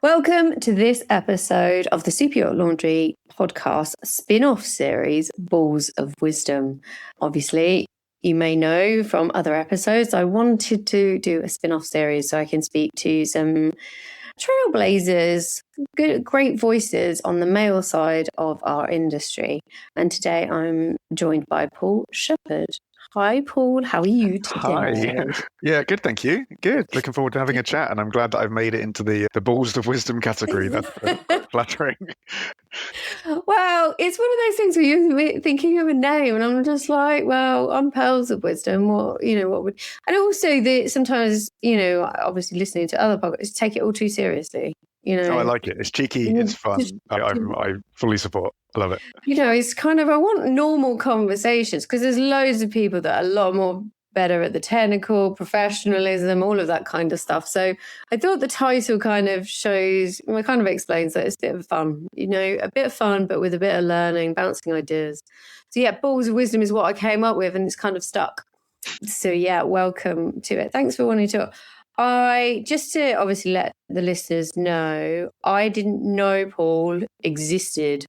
Welcome to this episode of the Super Yacht Laundry podcast spin-off series, Balls of Wisdom. Obviously, you may know from other episodes, I wanted to do a spin-off series so I can speak to some trailblazers, great voices on the male side of our industry. And today I'm joined by Paul Shepherd. Hi, Paul. How are you today? Hi. Yeah, good, thank you. Good. Looking forward to having a chat, and I'm glad that I've made it into the Balls of Wisdom category. That's flattering. Well, it's one of those things where you're thinking of a name, and I'm just like, well, I'm Pearls of Wisdom. What would, and also sometimes, obviously listening to other podcasts, take it all too seriously. Oh, I like it. It's cheeky. It's fun. I fully support. I love it. It's kind of, I want normal conversations because there's loads of people that are a lot more better at the technical, professionalism, all of that kind of stuff. So I thought the title kind of explains that it's a bit of fun, a bit of fun, but with a bit of learning, bouncing ideas. So yeah, Balls of Wisdom is what I came up with, and it's kind of stuck. So yeah, welcome to it. Thanks for wanting to. Just to obviously let the listeners know, I didn't know Paul existed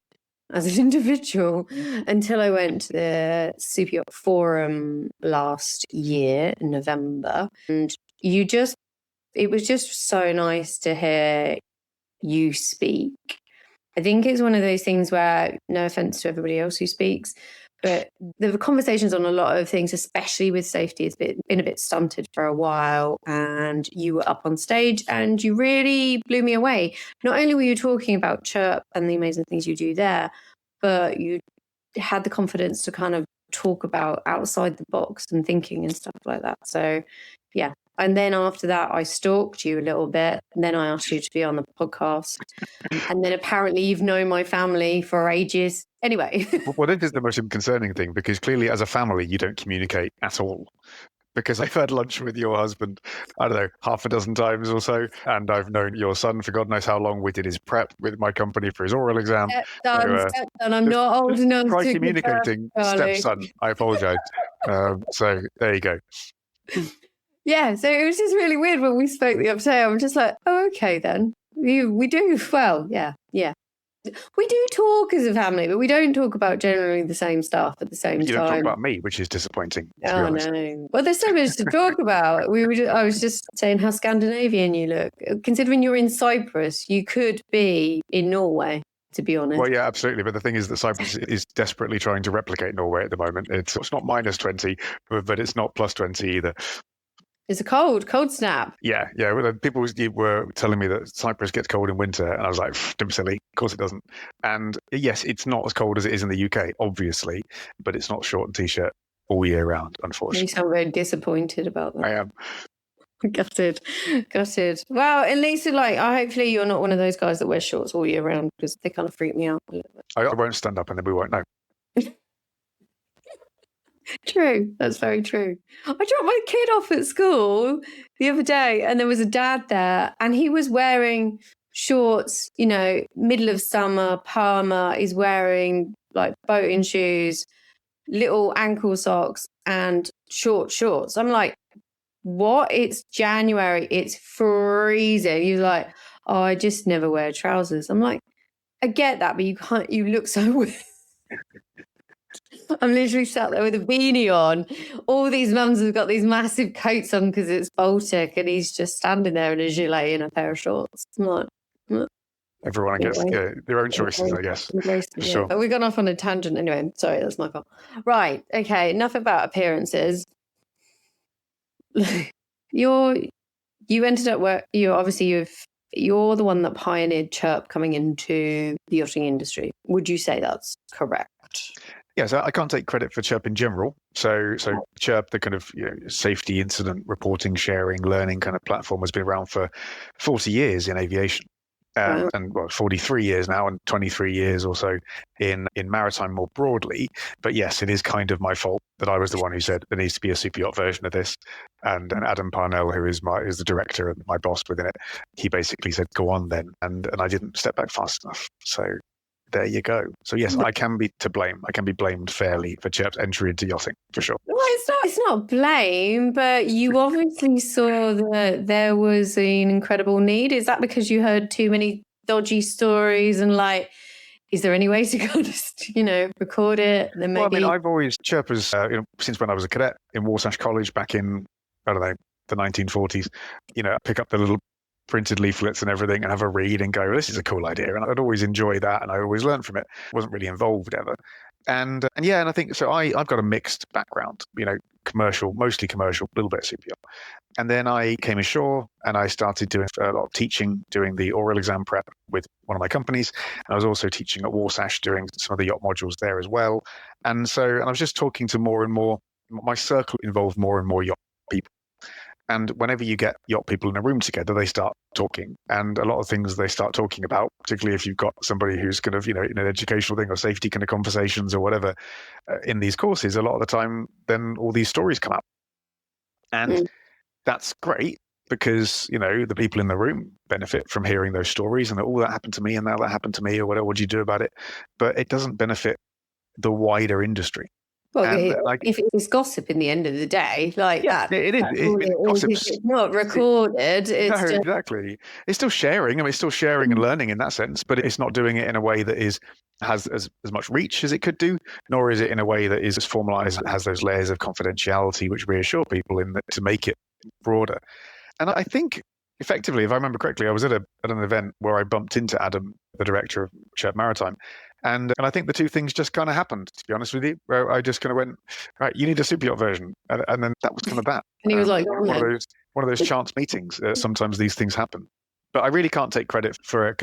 as an individual until I went to the Super Yacht Forum last year in November. And it was just so nice to hear you speak. I think it's one of those things where, no offense to everybody else who speaks, but the conversations on a lot of things, especially with safety, has been a bit stunted for a while. And you were up on stage and you really blew me away. Not only were you talking about CHIRP and the amazing things you do there, but you had the confidence to kind of talk about outside the box and thinking and stuff like that. So, yeah. And then after that, I stalked you a little bit. And then I asked you to be on the podcast. And then apparently you've known my family for ages. Anyway. Well, this is the most concerning thing, because clearly as a family, you don't communicate at all. Because I've had lunch with your husband, I don't know, half a dozen times or so. And I've known your son for God knows how long. We did his prep with my company for his oral exam. Stepson. I'm not old enough to try communicating, stepson. I apologize. So there you go. Yeah, so it was just really weird when we spoke the other day. I'm just like, oh, okay, then. We do, well, yeah. We do talk as a family, but we don't talk about generally the same stuff at the same time. You don't talk about me, which is disappointing. Oh, no. Well, there's so much to talk about. I was just saying how Scandinavian you look. Considering you're in Cyprus, you could be in Norway, to be honest. Well, yeah, absolutely. But the thing is that Cyprus is desperately trying to replicate Norway at the moment. It's not minus 20, but it's not plus 20 either. It's a cold snap. Yeah. Well, people were telling me that Cyprus gets cold in winter, and I was like, "Don't be silly. Of course it doesn't." And yes, it's not as cold as it is in the UK, obviously, but it's not short and t-shirt all year round, unfortunately. You sound very disappointed about that. I am. Gutted. Well, at least hopefully you're not one of those guys that wears shorts all year round, because they kind of freak me out a little bit. I won't stand up, and then we won't know. True. That's very true. I dropped my kid off at school the other day, and there was a dad there, and he was wearing shorts, middle of summer, Parma. He's wearing like boating shoes, little ankle socks, and short shorts. I'm like, what? It's January. It's freezing. He's like, oh, I just never wear trousers. I'm like, I get that, but you look so weird. I'm literally sat there with a beanie on. All these mums have got these massive coats on because it's Baltic, and he's just standing there in a gilet and a pair of shorts. I'm like, everyone gets their own choices, I guess. For sure. But we've gone off on a tangent anyway. Sorry, that's my fault. Right. Okay. Enough about appearances. You ended up you're the one that pioneered CHIRP coming into the yachting industry. Would you say that's correct? Yeah, so I can't take credit for CHIRP in general. So CHIRP, the kind of safety incident reporting, sharing, learning kind of platform, has been around for 40 years in aviation. And 43 years now, and 23 years or so in maritime more broadly. But yes, it is kind of my fault that I was the one who said there needs to be a super yacht version of this. And Adam Parnell, who is the director and my boss within it, he basically said, go on then. And I didn't step back fast enough. So there you go. So yes, I can be to blame. I can be blamed fairly for CHIRP's entry into yachting, for sure. Well, it's not blame, but you obviously saw that there was an incredible need. Is that because you heard too many dodgy stories and like, is there any way to kind of, record it? Then maybe. Well, I mean, I've always CHIRP has since when I was a cadet in Warsash College back in, I don't know, the 1940s. Pick up the little printed leaflets and everything and have a read and go, this is a cool idea. And I'd always enjoy that, and I always learned from it. Wasn't really involved ever. And I think so. I've got a mixed background. Commercial, mostly commercial, a little bit of super yacht. And then I came ashore and I started doing a lot of teaching, doing the oral exam prep with one of my companies. And I was also teaching at Warsash, doing some of the yacht modules there as well. And I was just talking to more and more. My circle involved more and more yacht people. And whenever you get yacht people in a room together, they start talking. And a lot of things they start talking about, particularly if you've got somebody who's kind of, in an educational thing or safety kind of conversations or whatever in these courses, a lot of the time, then all these stories come out. And that's great because, the people in the room benefit from hearing those stories and that happened to me and now that happened to me or whatever, what do you do about it? But it doesn't benefit the wider industry. Well, if it's gossip in the end of the day, like that, it is. It's not recorded. Exactly. It's still sharing. I mean, it's still sharing and learning in that sense, but it's not doing it in a way that has as much reach as it could do, nor is it in a way that is as formalized and has those layers of confidentiality which reassure people to make it broader. And I think, effectively, if I remember correctly, I was at an event where I bumped into Adam, the director of CHIRP Maritime. And I think the two things just kind of happened, to be honest with you, where I just kind of went, right, you need a super yacht version. And then that was kind of that. And he was like, one of those chance meetings. Sometimes these things happen. But I really can't take credit for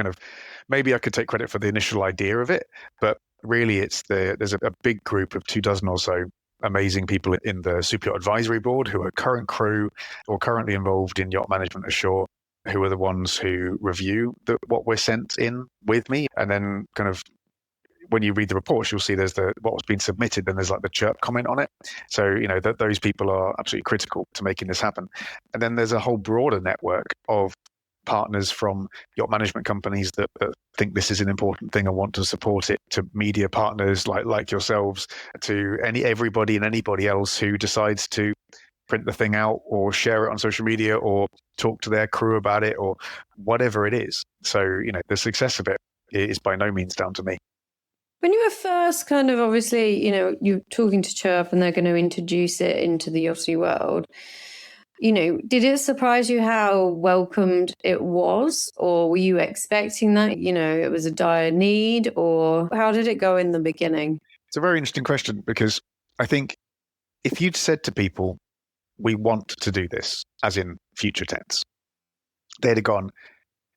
maybe I could take credit for the initial idea of it. But really, there's a big group of 24 or so amazing people in the Super Yacht Advisory Board who are current crew or currently involved in yacht management ashore, who are the ones who review what we're sent in with me. And then kind of, when you read the reports, you'll see there's what was being submitted, then there's like the CHIRP comment on it. So, those people are absolutely critical to making this happen. And then there's a whole broader network of partners from yacht management companies that think this is an important thing and want to support it, to media partners like yourselves, to everybody and anybody else who decides to print the thing out or share it on social media or talk to their crew about it or whatever it is. So, the success of it is by no means down to me. When you were first kind of, obviously, you're talking to CHIRP and they're going to introduce it into the yachty world, did it surprise you how welcomed it was? Or were you expecting that, it was a dire need? Or how did it go in the beginning? It's a very interesting question, because I think if you'd said to people, we want to do this, as in future tense, they'd have gone,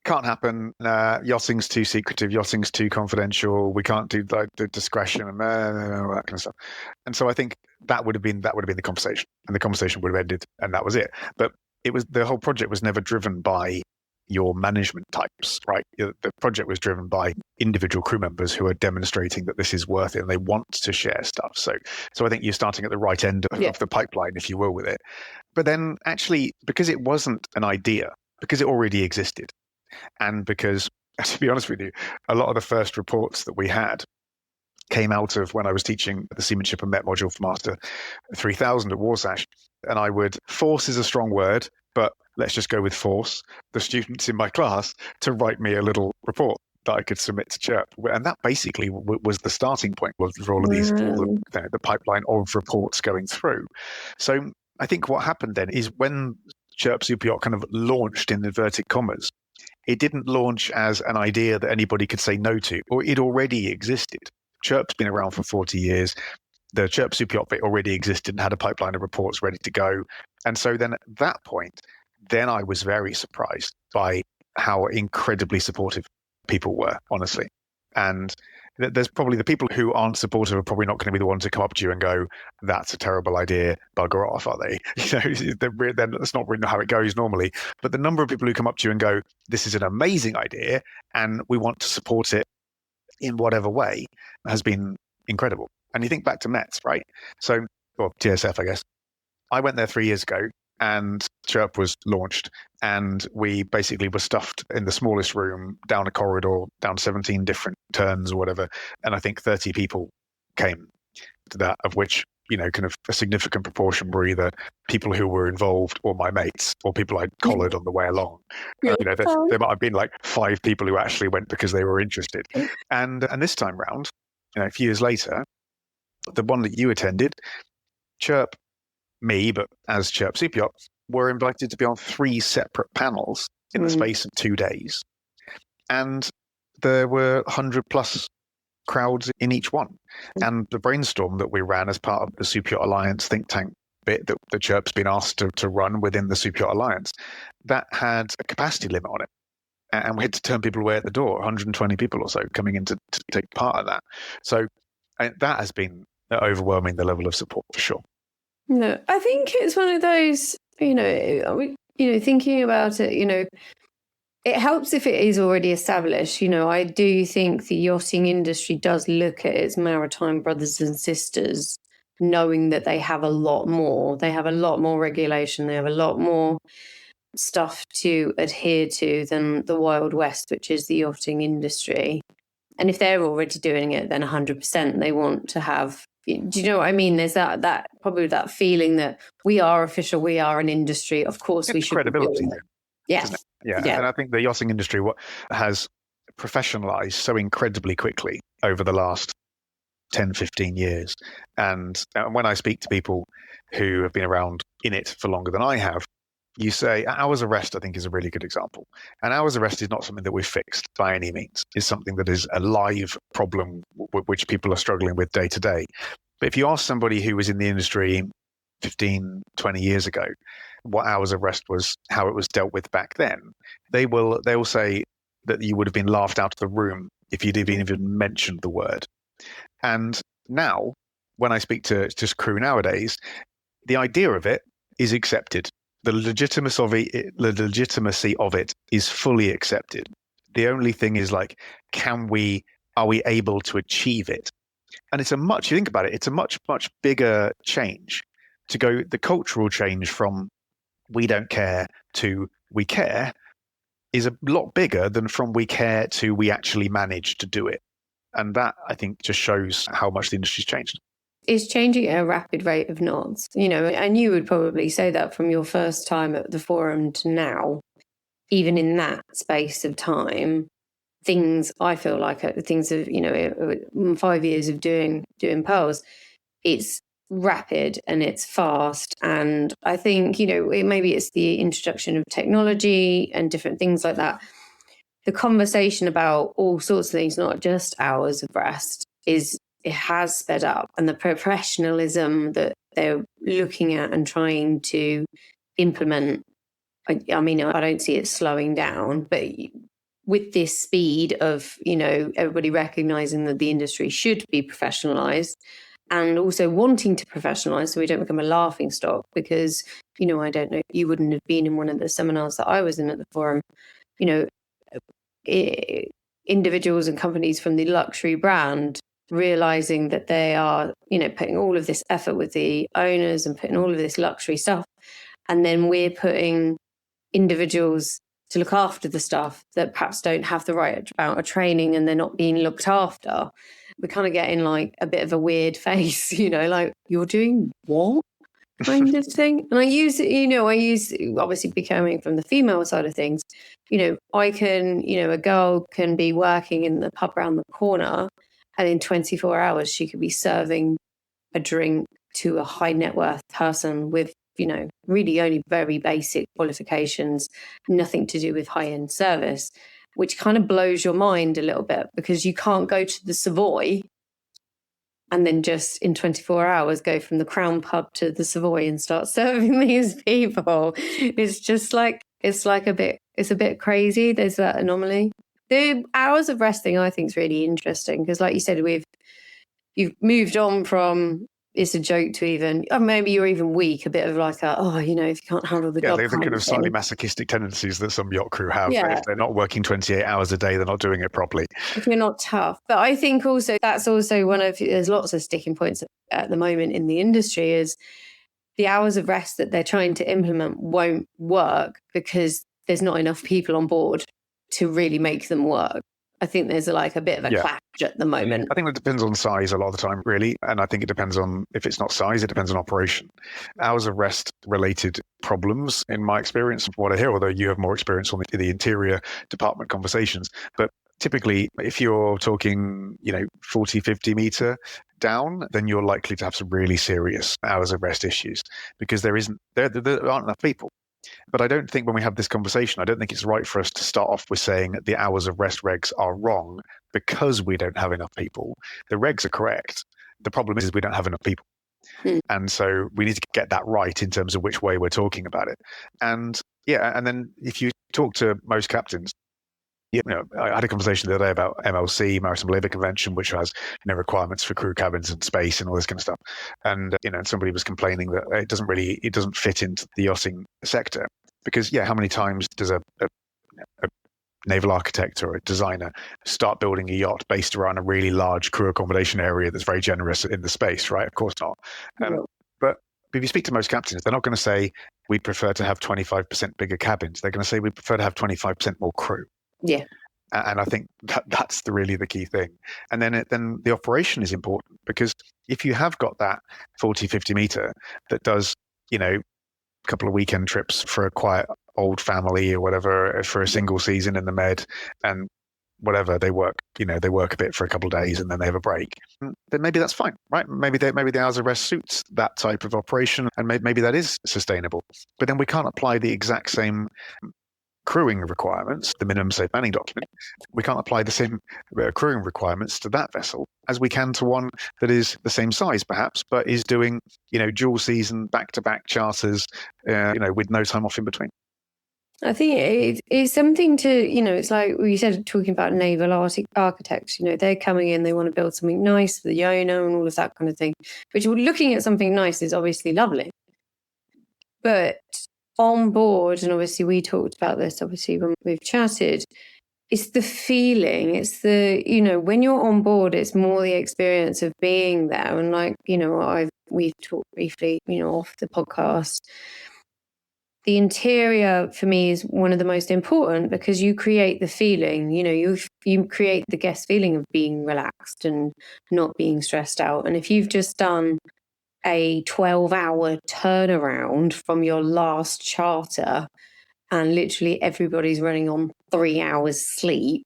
can't happen. Yachting's too secretive. Yachting's too confidential. We can't do like the discretion and all that kind of stuff. And so I think that would have been the conversation, and the conversation would have ended, and that was it. But the whole project was never driven by your management types, right? The project was driven by individual crew members who are demonstrating that this is worth it and they want to share stuff. So I think you're starting at the right end of the pipeline, if you will, with it. But then actually, because it wasn't an idea, because it already existed, and because, to be honest with you, a lot of the first reports that we had came out of when I was teaching the Seamanship and Met module for Master 3000 at Warsash. And I would, force is a strong word, but let's just go with force the students in my class to write me a little report that I could submit to CHIRP. And that basically was the starting point for all of these, the pipeline of reports going through. So I think what happened then is when CHIRP Super Yacht kind of launched, in inverted commas, it didn't launch as an idea that anybody could say no to, or it already existed. CHIRP's been around for 40 years. The CHIRP Super Yacht bit already existed and had a pipeline of reports ready to go. And so then at that point, then I was very surprised by how incredibly supportive people were, honestly. And there's probably the people who aren't supportive are probably not going to be the ones to come up to you and go, that's a terrible idea, bugger off, are they? Then that's not really how it goes normally. But the number of people who come up to you and go, this is an amazing idea and we want to support it in whatever way, has been incredible. And you think back to Mets, right? So, or TSF, I guess. I went there 3 years ago and CHIRP was launched, and we basically were stuffed in the smallest room down a corridor, down 17 different turns or whatever, and I think 30 people came to that, of which, kind of a significant proportion were either people who were involved or my mates or people I'd collared on the way along. There might have been like 5 people who actually went because they were interested. And this time round, a few years later, the one that you attended, CHIRP, me, but as CHIRP Super Yacht, were invited to be on 3 separate panels in the space of 2 days. And there were 100 plus crowds in each one. And the brainstorm that we ran as part of the Super Yacht Alliance think tank bit that the CHIRP's been asked to run within the Super Yacht Alliance, that had a capacity limit on it. And we had to turn people away at the door, 120 people or so coming in to take part of that. So that has been overwhelming, the level of support, for sure. No, I think it's one of those, thinking about it, it helps if it is already established. I do think the yachting industry does look at its maritime brothers and sisters, knowing that they have a lot more. They have a lot more regulation. They have a lot more stuff to adhere to than the Wild West, which is the yachting industry. And if they're already doing it, then 100% they want to have. Do you know what I mean? There's that probably that feeling that we are official, we are an industry. Of course, we should credibility. Yes. Yeah. And I think the yachting industry has professionalized so incredibly quickly over the last 10, 15 years. And when I speak to people who have been around in it for longer than I have, you say hours of rest, I think, is a really good example. And hours of rest is not something that we've fixed by any means. It's something that is a live problem which people are struggling with day to day. But if you ask somebody who was in the industry 15, 20 years ago, what hours of rest was, how it was dealt with back then, they will say that you would have been laughed out of the room if you'd even mentioned the word. And now, when I speak to just crew nowadays, the idea of it is accepted. The legitimacy of it is fully accepted. The only thing is are we able to achieve it? And you think about it, it's a much, much bigger change to go, the cultural change from we don't care to we care is a lot bigger than from we care to we actually manage to do it. And that, I think, just shows how much the industry's changed. It's changing at a rapid rate of knots, and you would probably say that from your first time at the forum to now, even in that space of time, I feel like things of, 5 years of doing pearls, it's rapid and it's fast. And I think, maybe it's the introduction of technology and different things like that. The conversation about all sorts of things, not just hours of rest, it has sped up, and the professionalism that they're looking at and trying to implement. I mean, I don't see it slowing down, but with this speed of, everybody recognizing that the industry should be professionalized and also wanting to professionalize so we don't become a laughing stock, because, I don't know, you wouldn't have been in one of the seminars that I was in at the forum, individuals and companies from the luxury brand realizing that they are, putting all of this effort with the owners and putting all of this luxury stuff. And then we're putting individuals to look after the stuff that perhaps don't have the right amount of training and they're not being looked after. We're kind of getting a bit of a weird face, you're doing what kind of thing. And I use obviously becoming from the female side of things, I can, a girl can be working in the pub around the corner, and in 24 hours, she could be serving a drink to a high net worth person with, really only very basic qualifications, nothing to do with high end service, which kind of blows your mind a little bit, because you can't go to the Savoy and then just in 24 hours go from the Crown pub to the Savoy and start serving these people. It's just it's a bit crazy. There's that anomaly. The hours of resting, I think, is really interesting, because, like you said, you've moved on from it's a joke to even, or maybe you're even weak, a bit of if you can't handle the job. Yeah, they're kind of slightly masochistic tendencies that some yacht crew have. Yeah. If they're not working 28 hours a day, they're not doing it properly. If you're not tough. But I think also that's also there's lots of sticking points at the moment in the industry is the hours of rest that they're trying to implement won't work because there's not enough people on board to really make them work. I think there's like a bit of a clash at the moment. I think it depends on size a lot of the time, really. And I think it depends on, if it's not size, it depends on operation. Hours of rest related problems, in my experience, from what I hear, although you have more experience on the interior department conversations. But typically, if you're talking, 40, 50 meter down, then you're likely to have some really serious hours of rest issues because there aren't enough people. But I don't think when we have this conversation, I don't think it's right for us to start off with saying the hours of rest regs are wrong because we don't have enough people. The regs are correct. The problem is we don't have enough people. And so we need to get that right in terms of which way we're talking about it. And and then if you talk to most captains, I had a conversation the other day about MLC, Maritime Labour Convention, which has requirements for crew cabins and space and all this kind of stuff. And somebody was complaining that it doesn't fit into the yachting sector because how many times does a naval architect or a designer start building a yacht based around a really large crew accommodation area that's very generous in the space, right? Of course not. But if you speak to most captains, they're not going to say we'd prefer to have 25% bigger cabins. They're going to say we'd prefer to have 25% more crew. Yeah. And I think that's really the key thing. And then the operation is important because if you have got that 40, 50 meter that does, a couple of weekend trips for a quiet old family or whatever, for a single season in the Med and whatever, they work a bit for a couple of days and then they have a break, then maybe that's fine, right? Maybe the hours of rest suits that type of operation and maybe that is sustainable. But then we can't apply the exact same crewing requirements, the minimum safe manning document. We can't apply the same crewing requirements to that vessel as we can to one that is the same size, perhaps, but is doing, dual season, back-to-back charters, with no time off in between. I think it's something to, it's like you said, talking about naval architects, they're coming in, they want to build something nice for the owner and all of that kind of thing. Which looking at something nice is obviously lovely. But on board, and obviously we talked about this, obviously, when we've chatted, it's the feeling, it's the, when you're on board, it's more the experience of being there. And like, we've talked briefly, off the podcast. The interior for me is one of the most important because you create the feeling, you create the guest feeling of being relaxed and not being stressed out. And if you've just done a 12-hour turnaround from your last charter and literally everybody's running on 3 hours sleep,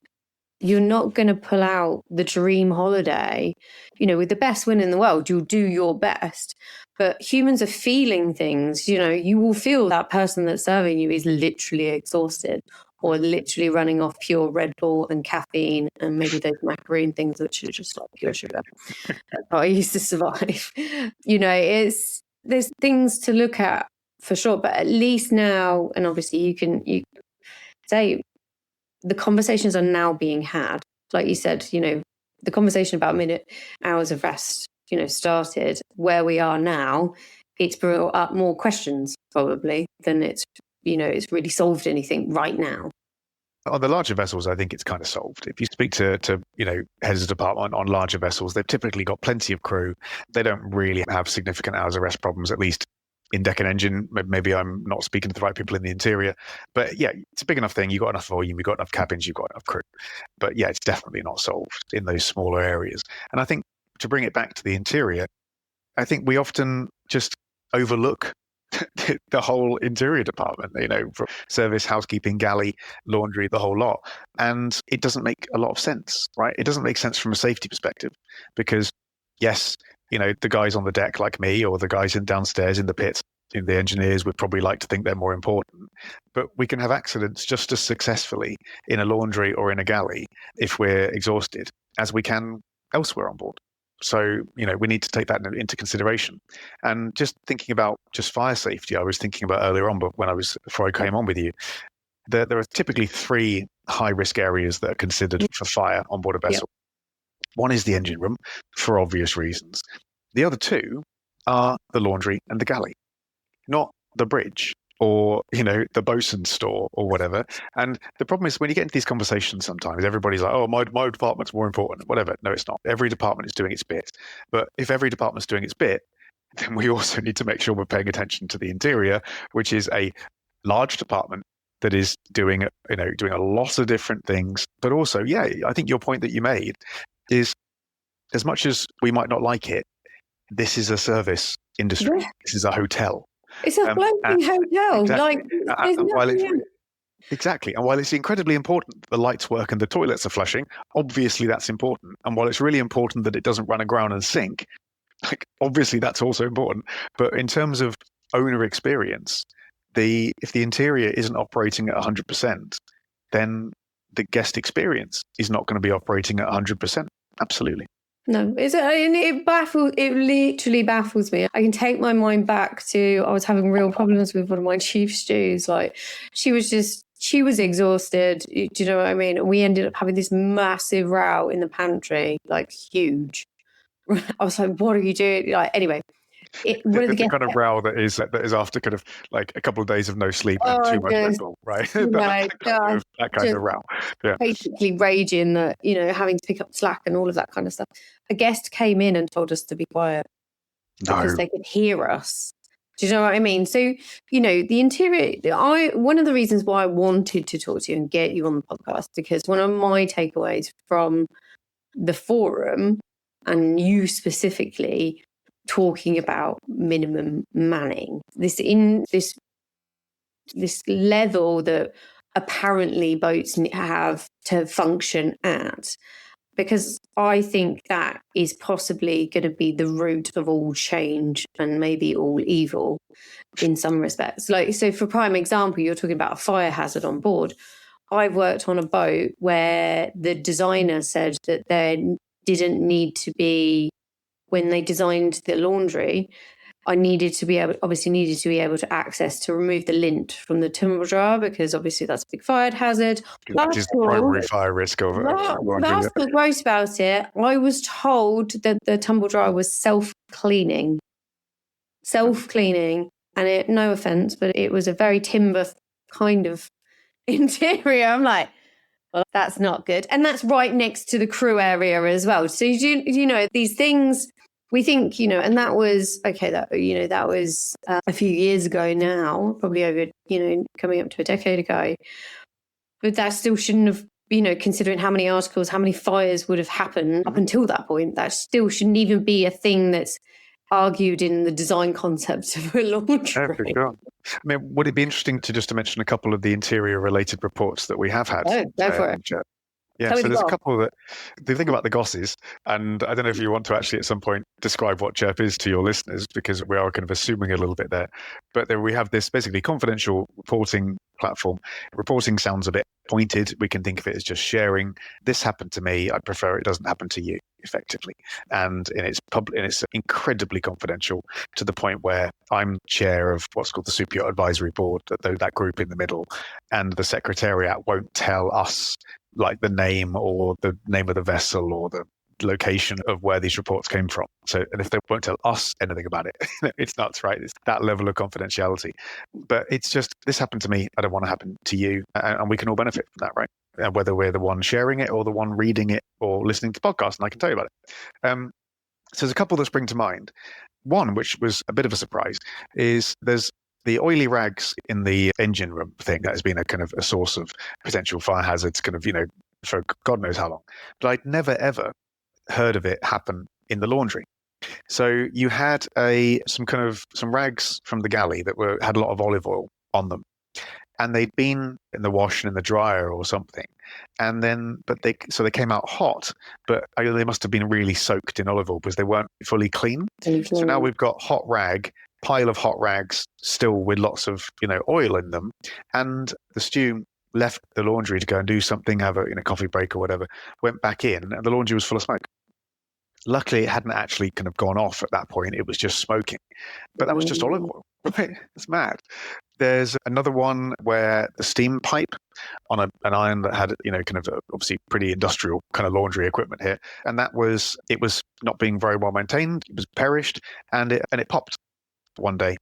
you're not going to pull out the dream holiday. With the best win in the world, you'll do your best. But humans are feeling things. You will feel that person that's serving you is literally exhausted or literally running off pure Red Bull and caffeine and maybe those macaroon things, which are just like pure sugar. That's how I used to survive. There's things to look at for sure, but at least now, and obviously you say the conversations are now being had. Like you said, the conversation about hours of rest, started. Where we are now, it's brought up more questions probably than it's really solved anything right now. On the larger vessels, I think it's kind of solved. If you speak to heads of department on larger vessels, they've typically got plenty of crew. They don't really have significant hours of rest problems, at least in deck and engine. Maybe I'm not speaking to the right people in the interior, but it's a big enough thing. You've got enough volume, you've got enough cabins, you've got enough crew. But it's definitely not solved in those smaller areas. And I think to bring it back to the interior, I think we often just overlook the whole interior department, from service, housekeeping, galley, laundry, the whole lot. And it doesn't make a lot of sense, right? It doesn't make sense from a safety perspective because, yes, the guys on the deck like me or the guys downstairs in the pits, the engineers would probably like to think they're more important. But we can have accidents just as successfully in a laundry or in a galley if we're exhausted as we can elsewhere on board. So, we need to take that into consideration. And just thinking about just fire safety, I was thinking about earlier on, but before I came on with you, there are typically 3 high-risk areas that are considered for fire on board a vessel. Yep. One is the engine room, for obvious reasons. The other 2 are the laundry and the galley, not the bridge or, the bosun's store or whatever. And the problem is when you get into these conversations, sometimes everybody's like, oh, my department's more important, whatever. No, it's not. Every department is doing its bit. But if every department's doing its bit, then we also need to make sure we're paying attention to the interior, which is a large department that is doing a lot of different things. But also, yeah, I think your point that you made is, as much as we might not like it, this is a service industry. Yeah. This is a hotel. It's a floating hotel. Exactly. There's nothing else. Exactly. And while it's incredibly important that the lights work and the toilets are flushing, obviously that's important. And while it's really important that it doesn't run aground and sink, obviously that's also important. But in terms of owner experience, if the interior isn't operating at 100%, then the guest experience is not going to be operating at 100%. Absolutely. No, it literally baffles me. I can take my mind back to, I was having real problems with one of my chief stews. Like, she was exhausted. Do you know what I mean? And we ended up having this massive row in the pantry, like huge. I was like, what are you doing? Like, anyway. The kind of row that is after kind of like a couple of days of no sleep and too much Red Bull, right? that kind of row. Yeah. Basically raging that, having to pick up slack and all of that kind of stuff. A guest came in and told us to be quiet because they could hear us. Do you know what I mean? So, the interior, one of the reasons why I wanted to talk to you and get you on the podcast, because one of my takeaways from the forum, and you specifically, talking about minimum manning, this level that apparently boats have to function at, because I think that is possibly going to be the root of all change and maybe all evil in some respects. Like, so for prime example, you're talking about a fire hazard on board. I've worked on a boat where the designer said that there didn't need to be, when they designed the laundry, I needed to be able to access to remove the lint from the tumble dryer, because obviously that's a big fire hazard. Which is the primary fire risk of that's the gross about it. I was told that the tumble dryer was self-cleaning. And no offense, but it was a very timber kind of interior. I'm like, well, that's not good. And that's right next to the crew area as well. So, these things, we think, and that was, okay, that was a few years ago now, probably over, coming up to a decade ago. But that still shouldn't have, considering how many articles, how many fires would have happened up until that point, that still shouldn't even be a thing that's argued in the design concepts of a laundry. I mean, would it be interesting to mention a couple of the interior related reports that we have had? Go for it. Yeah, so there's a couple that the thing about the GOSses, and I don't know if you want to actually at some point describe what CHIRP is to your listeners, because we are kind of assuming a little bit there. But then we have this basically confidential reporting platform. Reporting sounds a bit pointed. We can think of it as just sharing. This happened to me. I prefer it doesn't happen to you, effectively. And it's incredibly confidential, to the point where I'm chair of what's called the Super Yacht Advisory Board, that group in the middle, and the Secretariat won't tell us like the name or the name of the vessel or the location of where these reports came from. So, and if they won't tell us anything about it, it's nuts, right? It's that level of confidentiality. But it's just, this happened to me, I don't want to happen to you, and we can all benefit from that, right? Whether we're the one sharing it or the one reading it or listening to the podcast, and I can tell you about it. So there's a couple that spring to mind. One, which was a bit of a surprise, is there's the oily rags in the engine room thing that has been a kind of a source of potential fire hazards, kind of, for God knows how long. But I'd never, ever heard of it happen in the laundry. So you had some rags from the galley that had a lot of olive oil on them, and they'd been in the wash and in the dryer or something. And then, they came out hot, but they must have been really soaked in olive oil because they weren't fully clean. So now we've got pile of hot rags still with lots of oil in them, and the stew left the laundry to go and do something, have a coffee break or whatever, went back in, and the laundry was full of smoke. Luckily, it hadn't actually kind of gone off at that point. It was just smoking, but that was just olive oil. Right? It's mad. There's another one where the steam pipe on an iron that had kind of obviously pretty industrial kind of laundry equipment here, and it was not being very well maintained. It was perished, and it popped one day,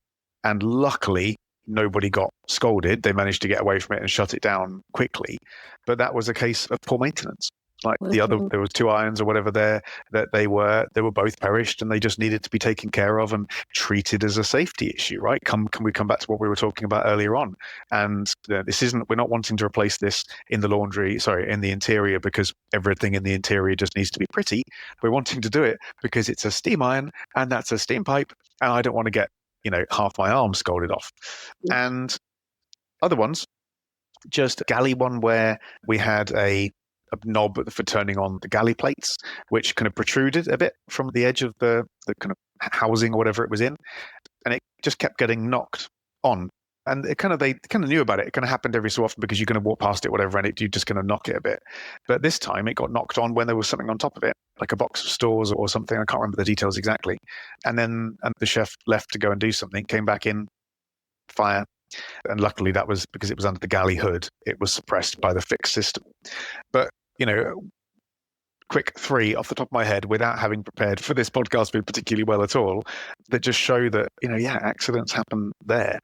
and luckily nobody got scolded. They managed to get away from it and shut it down quickly, but that was a case of poor maintenance. Like there was 2 irons or whatever they were both perished, and they just needed to be taken care of and treated as a safety issue, right? Can we come back to what we were talking about earlier on? And we're not wanting to replace this in the interior because everything in the interior just needs to be pretty. We're wanting to do it because it's a steam iron and that's a steam pipe, and I don't want to get, half my arm scalded off. And other ones, just a galley one where we had a knob for turning on the galley plates, which kind of protruded a bit from the edge of the kind of housing or whatever it was in, and it just kept getting knocked on. And they kind of knew about it. It kind of happened every so often because you're going to walk past it, whatever, and you're just going to knock it a bit. But this time it got knocked on when there was something on top of it, like a box of stores or something. I can't remember the details exactly. And then the chef left to go and do something, came back in, fire. And luckily that was because it was under the galley hood. It was suppressed by the fixed system. But, quick 3 off the top of my head without having prepared for this podcast particularly well at all, that just show that, accidents happen there.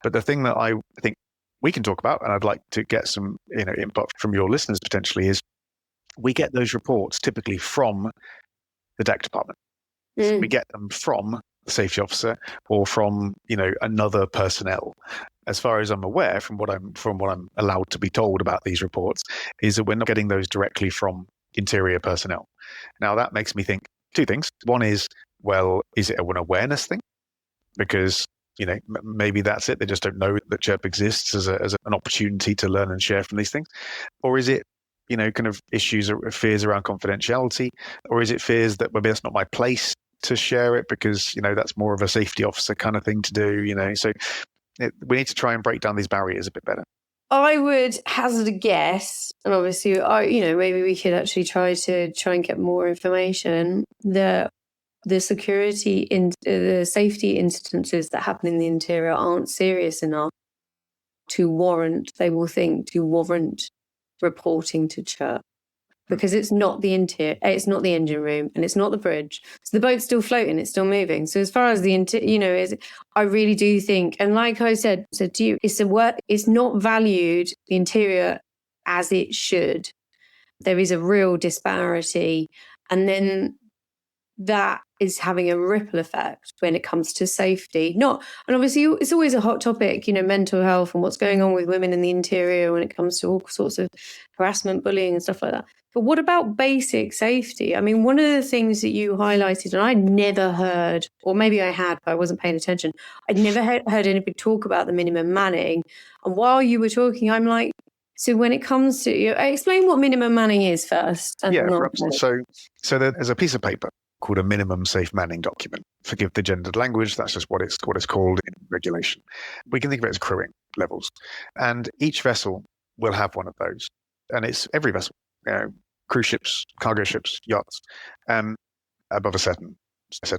But the thing that I think we can talk about, and I'd like to get some, input from your listeners potentially, is we get those reports typically from the deck department. We get them from the safety officer or from, another personnel. As far as I'm aware, from what I'm allowed to be told about these reports, is that we're not getting those directly from interior personnel. Now that makes me think 2 things. One is, well, is it an awareness thing? Because maybe that's it. They just don't know that CHIRP exists as an opportunity to learn and share from these things, or is it kind of issues or fears around confidentiality, or is it fears that maybe that's not my place to share it because that's more of a safety officer kind of thing to do. So we need to try and break down these barriers a bit better. I would hazard a guess, and obviously, maybe we could actually try and get more information. The security in the safety incidences that happen in the interior aren't serious enough to warrant. They will think to warrant reporting to CHIRP. Because it's not the interior, it's not the engine room, and it's not the bridge. So the boat's still floating, it's still moving. So as far as the I really do think, and like I said to you, it's not valued, the interior, as it should. There is a real disparity, and then that is having a ripple effect when it comes to safety. And obviously it's always a hot topic, mental health and what's going on with women in the interior when it comes to all sorts of harassment, bullying and stuff like that. But what about basic safety? I mean, one of the things that you highlighted, and I'd never heard, or maybe I had, but I wasn't paying attention. I'd never heard anybody talk about the minimum manning. And while you were talking, I'm like, so when it comes to, explain what minimum manning is first. So there's a piece of paper called a minimum safe manning document. Forgive the gendered language, that's just what it's called in regulation. We can think of it as crewing levels. And each vessel will have one of those. And it's every vessel, cruise ships, cargo ships, yachts, above a certain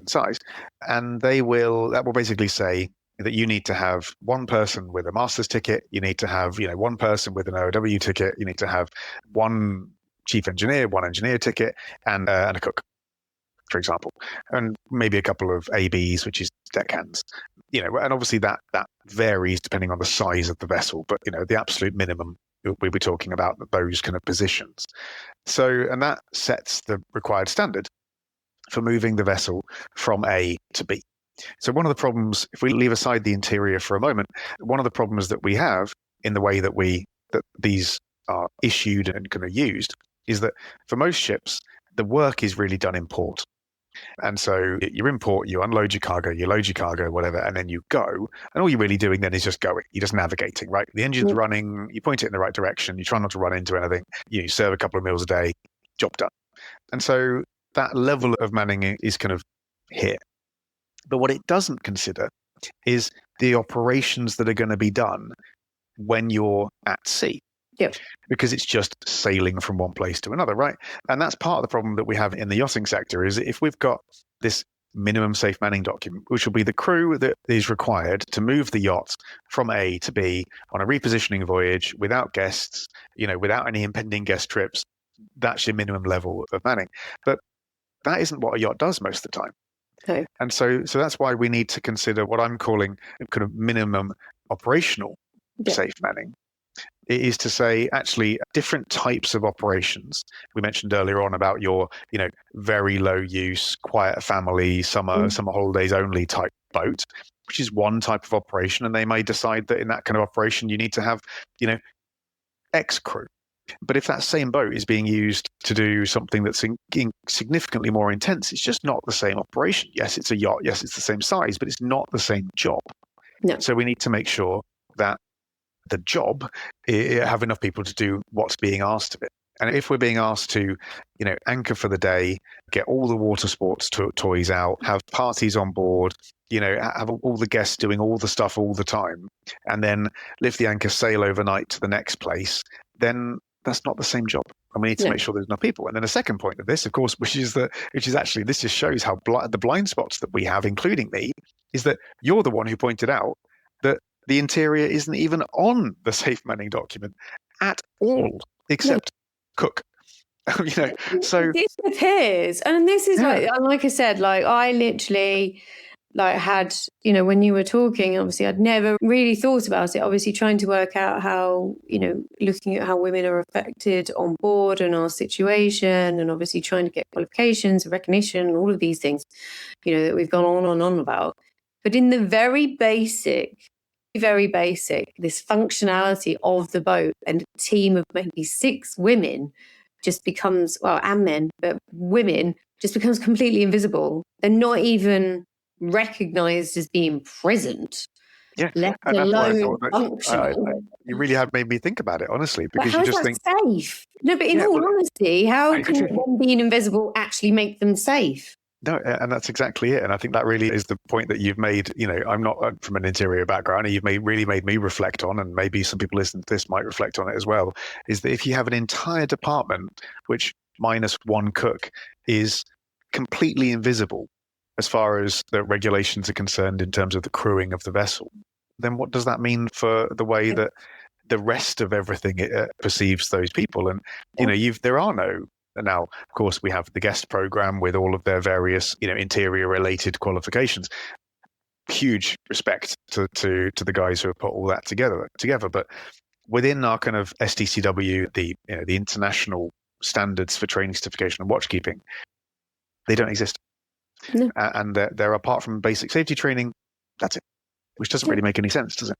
size. And that will basically say that you need to have one person with a master's ticket, you need to have, one person with an OW ticket, you need to have one chief engineer, one engineer ticket, and a cook, for example, and maybe a couple of ABs, which is deckhands, and obviously that varies depending on the size of the vessel, but the absolute minimum we'll be talking about those kind of positions. So, and that sets the required standard for moving the vessel from A to B. So one of the problems, if we leave aside the interior for a moment, one of the problems that we have in the way that these are issued and kind of used is that for most ships, the work is really done in port. And so you're in port, you unload your cargo, you load your cargo, whatever, and then you go. And all you're really doing then is just going. You're just navigating, right? The engine's running, you point it in the right direction, you try not to run into anything, you serve a couple of meals a day, job done. And so that level of manning is kind of here. But what it doesn't consider is the operations that are going to be done when you're at sea. Yep. Because it's just sailing from one place to another, right? And that's part of the problem that we have in the yachting sector is if we've got this minimum safe manning document, which will be the crew that is required to move the yacht from A to B on a repositioning voyage without guests, without any impending guest trips, that's your minimum level of manning. But that isn't what a yacht does most of the time. Okay. And so that's why we need to consider what I'm calling kind of minimum operational safe manning. It is to say, actually, different types of operations. We mentioned earlier on about your, very low use, quiet family, summer holidays only type boat, which is one type of operation. And they may decide that in that kind of operation, you need to have, X crew. But if that same boat is being used to do something that's significantly more intense, it's just not the same operation. Yes, it's a yacht. Yes, it's the same size, but it's not the same job. No. So we need to make sure that the job have enough people to do what's being asked of it. And if we're being asked to, anchor for the day, get all the water sports toys out, have parties on board, have all the guests doing all the stuff all the time, and then lift the anchor, sail overnight to the next place, then that's not the same job. And we need to make sure there's enough people. And then a second point of this, of course, which is actually, this just shows how the blind spots that we have, including me, is that you're the one who pointed out that the interior isn't even on the safe manning document at all, except cook. So it disappears. And this is like I said, like I literally had, when you were talking, obviously I'd never really thought about it, obviously trying to work out how, looking at how women are affected on board and our situation, and obviously trying to get qualifications, recognition, and all of these things, that we've gone on and on about. But in the very basic, this functionality of the boat and a team of maybe 6 women just becomes, and men, but women just becomes completely invisible. They're not even recognized as being present. Yeah, let and that's why I alone thought functional. You really have made me think about it, honestly, because how you is just that think safe? No, but in all honesty, how can them being invisible actually make them safe? No, and that's exactly it. And I think that really is the point that you've made. I'm not from an interior background, and you've really made me reflect on, and maybe some people listening to this might reflect on it as well, is that if you have an entire department, which minus one cook is completely invisible as far as the regulations are concerned in terms of the crewing of the vessel, then what does that mean for the way that the rest of everything perceives those people? And, there are no. Now, of course, we have the guest program with all of their various, interior related qualifications. Huge respect to the guys who have put all that together. But within our kind of STCW, the international standards for training, certification, and watchkeeping, they don't exist. No. And they're apart from basic safety training. That's it, which doesn't really make any sense, does it?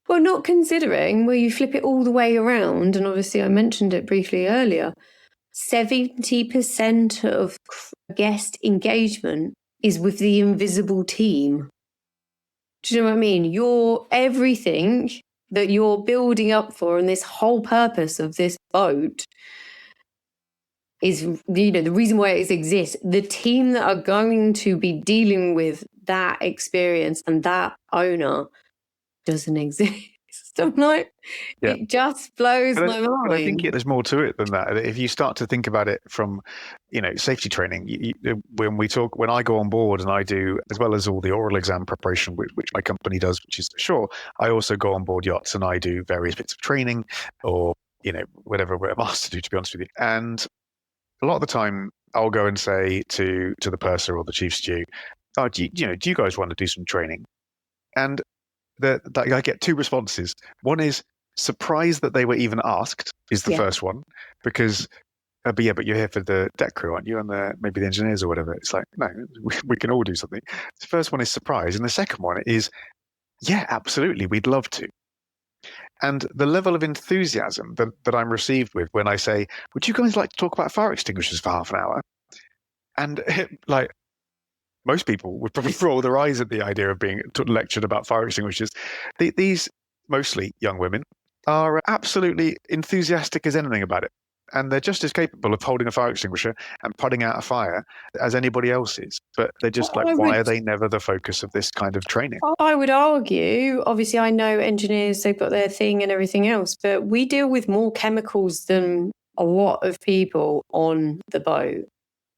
Well, not considering where you flip it all the way around, and obviously I mentioned it briefly earlier. 70% of guest engagement is with the invisible team. Do you know what I mean? Everything that you're building up for, and this whole purpose of this boat is, the reason why it exists. The team that are going to be dealing with that experience and that owner doesn't exist. I'm like, it just blows my mind. But I think there's more to it than that. If you start to think about it from, safety training, when I go on board and I do, as well as all the oral exam preparation, which my company does, which is sure, I also go on board yachts and I do various bits of training or, whatever I'm asked to do, to be honest with you. And a lot of the time I'll go and say to the purser or the chief stew, do you guys want to do some training? And I get 2 responses. One is surprised that they were even asked, is the first one, because, but you're here for the deck crew, aren't you? And maybe the engineers or whatever. It's like, no, we can all do something. The first one is surprise. And the second one is, yeah, absolutely, we'd love to. And the level of enthusiasm that I'm received with when I say, would you guys like to talk about fire extinguishers for half an hour? And like, most people would probably roll their eyes at the idea of being lectured about fire extinguishers. These mostly young women are absolutely enthusiastic as anything about it. And they're just as capable of holding a fire extinguisher and putting out a fire as anybody else is. But they're just why are they never the focus of this kind of training? I would argue, obviously I know engineers, they've got their thing and everything else, but we deal with more chemicals than a lot of people on the boat.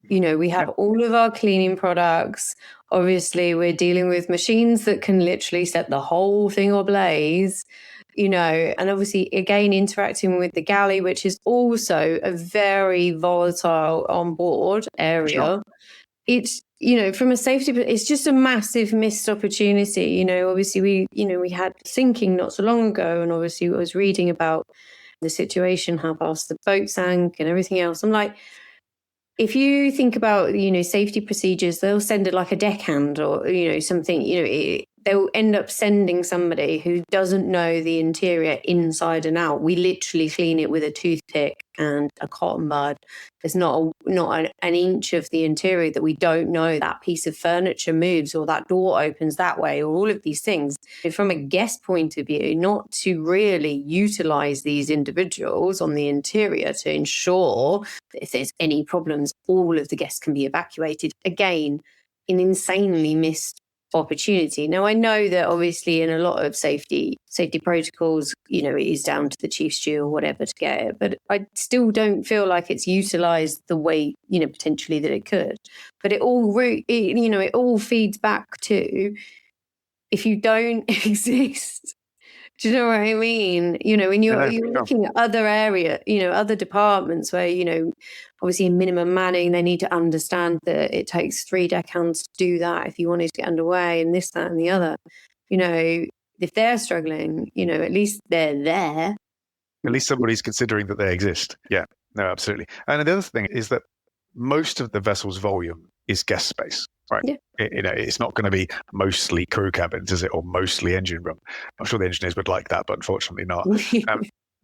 We have all of our cleaning products. Obviously, we're dealing with machines that can literally set the whole thing ablaze, and obviously, again, interacting with the galley, which is also a very volatile onboard area. it's, from a safety, it's just a massive missed opportunity. Obviously we had sinking not so long ago, and obviously I was reading about the situation, how fast the boat sank and everything else. I'm like, if you think about, safety procedures, they'll send it like a deckhand or, something, they'll end up sending somebody who doesn't know the interior inside and out. We literally clean it with a toothpick and a cotton bud. There's not an inch of the interior that we don't know that piece of furniture moves or that door opens that way, or all of these things. From a guest point of view, not to really utilize these individuals on the interior to ensure that if there's any problems, all of the guests can be evacuated. Again, an insanely missed opportunity. Now, I know that obviously in a lot of safety protocols, it is down to the chief stew or whatever to get it, but I still don't feel like it's utilized the way, potentially that it could. But it all feeds back to, if you don't exist. Do you know what I mean? When you're looking at other other departments where, obviously in minimum manning, they need to understand that it takes 3 deckhands to do that if you wanted to get underway, and this, that, and the other. If they're struggling, at least they're there. At least somebody's considering that they exist. Yeah, no, absolutely. And the other thing is that most of the vessel's volume is guest space, right? Yeah. It's not going to be mostly crew cabins, is it, or mostly engine room? I'm sure the engineers would like that, but unfortunately not.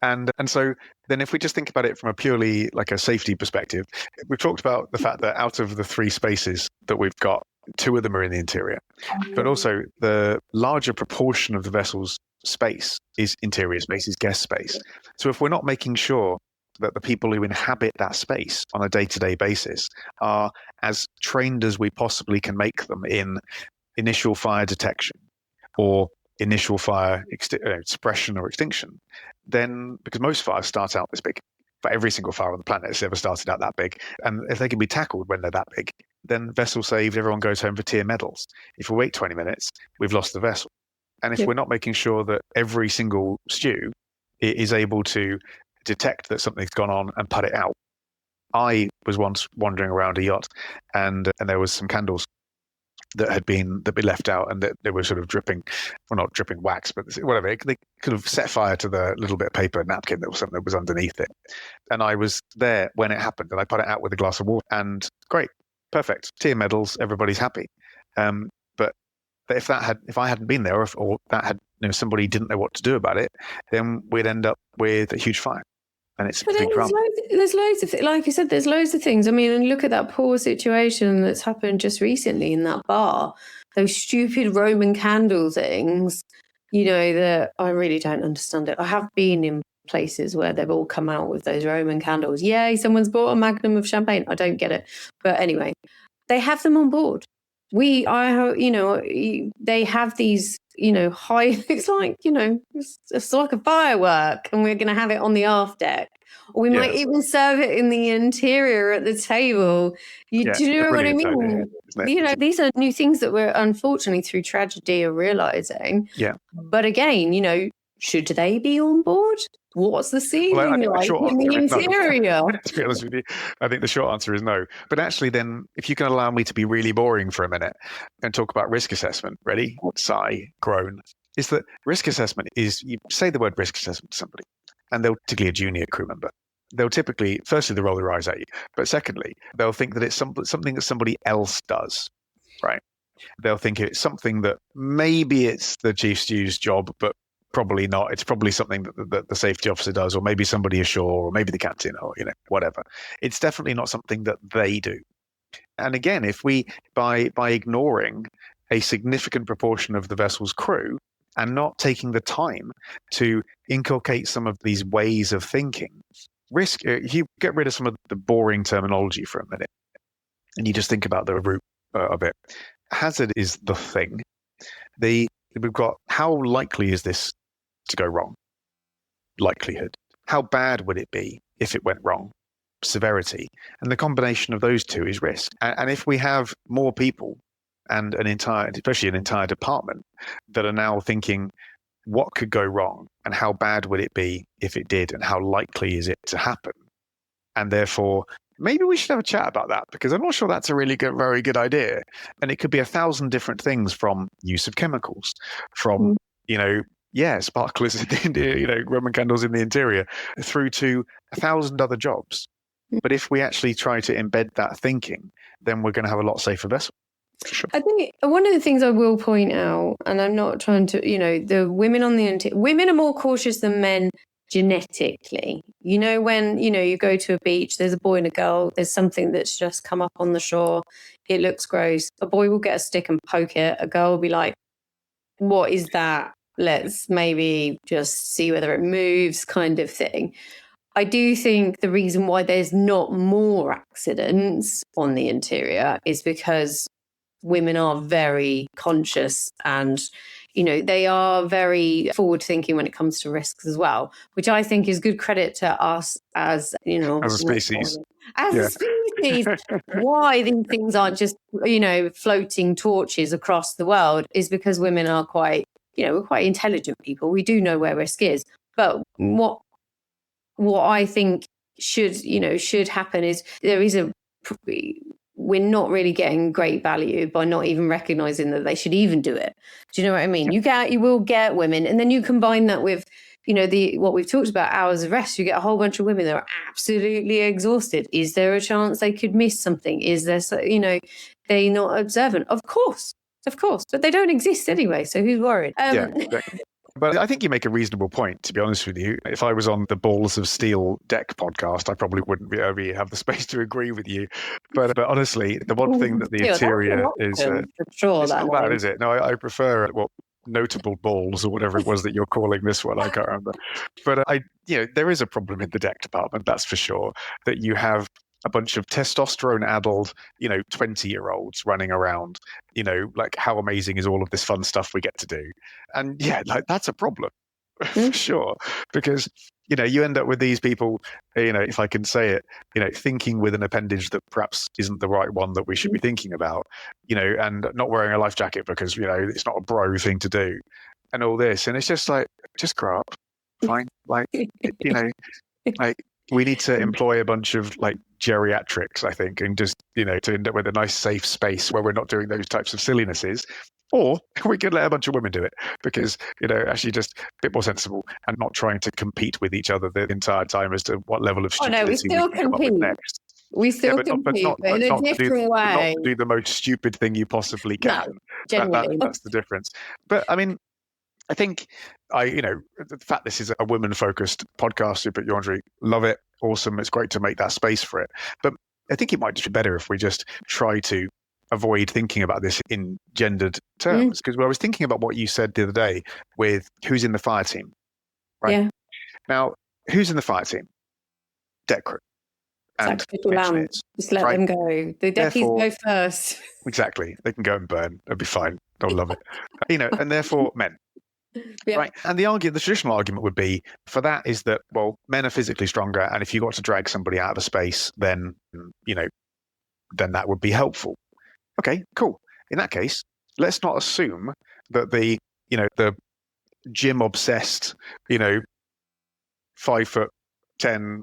And so then if we just think about it from a purely like a safety perspective, we've talked about the fact that out of the 3 spaces that we've got, 2 of them are in the interior, but also the larger proportion of the vessel's space is interior space, is guest space. So if we're not making sure that the people who inhabit that space on a day-to-day basis are as trained as we possibly can make them in initial fire detection or initial fire suppression or extinction, then, because most fires start out this big, for every single fire on the planet has ever started out that big, and if they can be tackled when they're that big, then vessel saved, everyone goes home for tier medals. If we wait 20 minutes, we've lost the vessel. And if we're not making sure that every single stew is able to detect that something's gone on and put it out. I was once wandering around a yacht, and there was some candles that had been left out, and that they were sort of dripping, well, not dripping wax, but whatever. They could have set fire to the little bit of paper napkin that was something that was underneath it. And I was there when it happened, and I put it out with a glass of water, and great, perfect, tier medals, everybody's happy. But if I hadn't been there, or that had somebody didn't know what to do about it, then we'd end up with a huge fire. And it's a big problem. There's loads of, like you said, there's loads of things. I mean, and look at that poor situation that's happened just recently in that bar. Those stupid Roman candle things, that I really don't understand it. I have been in places where they've all come out with those Roman candles. Yay, someone's bought a magnum of champagne. I don't get it. But anyway, they have them on board. They have these, high, it's like a firework, and we're going to have it on the aft deck. Or we might even serve it in the interior at the table. Do you know what I mean? These are new things that we're unfortunately through tragedy are realizing. Yeah. But again, should they be on board? What's the ceiling like in the interior? To be honest with you, I think the short answer is no. But actually then, if you can allow me to be really boring for a minute and talk about risk assessment, ready? Sigh, groan. Is that risk assessment is, you say the word risk assessment to somebody, and they'll typically a junior crew member. They'll typically, firstly, they'll roll their eyes at you, but secondly, they'll think that it's something that somebody else does, right? They'll think it's something that maybe it's the chief stew's job, but probably not. It's probably something that the safety officer does, or maybe somebody ashore, or maybe the captain, or whatever. It's definitely not something that they do. And again, if we by ignoring a significant proportion of the vessel's crew and not taking the time to inculcate some of these ways of thinking, if you get rid of some of the boring terminology for a minute, and you just think about the root of it, hazard is the thing. We've got, how likely is this to go wrong? Likelihood. How bad would it be if it went wrong? Severity. And the combination of those two is risk. And if we have more people and especially an entire department that are now thinking, what could go wrong and how bad would it be if it did, and how likely is it to happen? And therefore maybe we should have a chat about that, because I'm not sure that's a very good idea. And it could be 1,000 different things, from use of chemicals, from, sparklers in the, Roman candles in the interior, through to 1,000 other jobs. But if we actually try to embed that thinking, then we're going to have a lot safer vessel. For sure. I think one of the things I will point out, and I'm not trying to, the women on the women are more cautious than men genetically. When you go to a beach, there's a boy and a girl, there's something that's just come up on the shore, it looks gross. A boy will get a stick and poke it. A girl will be like, what is that? Let's maybe just see whether it moves, kind of thing. I do think the reason why there's not more accidents on the interior is because women are very conscious, and they are very forward thinking when it comes to risks as well, which I think is good credit to us as a species. A species. Why these things aren't just floating torches across the world is because women are quite we're quite intelligent people. We do know where risk is. But what I think should happen is we're not really getting great value by not even recognizing that they should even do it. Do you know what I mean? You will get women, and then you combine that with, what we've talked about, hours of rest. You get a whole bunch of women that are absolutely exhausted. Is there a chance they could miss something? Is there, they're not observant? Of course, but they don't exist anyway. So who's worried? Exactly. But I think you make a reasonable point, to be honest with you. If I was on the Balls of Steel Deck podcast, I probably wouldn't be have the space to agree with you. But honestly, the one thing that the interior is... for sure, it's not bad, is it? No, I prefer notable balls, or whatever it was that you're calling this one. I can't remember. But there is a problem in the deck department, that's for sure, that you have a bunch of testosterone-addled, 20-year-olds running around, like, how amazing is all of this fun stuff we get to do? And that's a problem, for sure, because, you end up with these people, if I can say it, thinking with an appendage that perhaps isn't the right one that we should be thinking about, and not wearing a life jacket because, it's not a bro thing to do, and all this. And it's just like, just grow up, fine. Like, like, we need to employ a bunch of geriatrics, I think, and just, to end up with a nice safe space where we're not doing those types of sillinesses. Or we could let a bunch of women do it, because, actually just a bit more sensible and not trying to compete with each other the entire time as to what level of stupidity we still can come up with next. We still compete, but in a different way. Not do the most stupid thing you possibly can. No, genuinely. That's the difference. But I mean, I think the fact this is a women-focused podcast, but Yandri, love it, awesome. It's great to make that space for it. But I think it might just be better if we just try to avoid thinking about this in gendered terms. Because I was thinking about what you said the other day with who's in the fire team, right? Yeah. Now, who's in the fire team? Deck crew. And engineers, just let them go. The deckies go first. Exactly. They can go and burn. They'll be fine. They'll love it. And therefore men. Yeah. Right. And the traditional argument would be for that is that, well, men are physically stronger, and if you got to drag somebody out of a space, then then that would be helpful. Okay, cool. In that case, let's not assume that the gym obsessed, 5'10",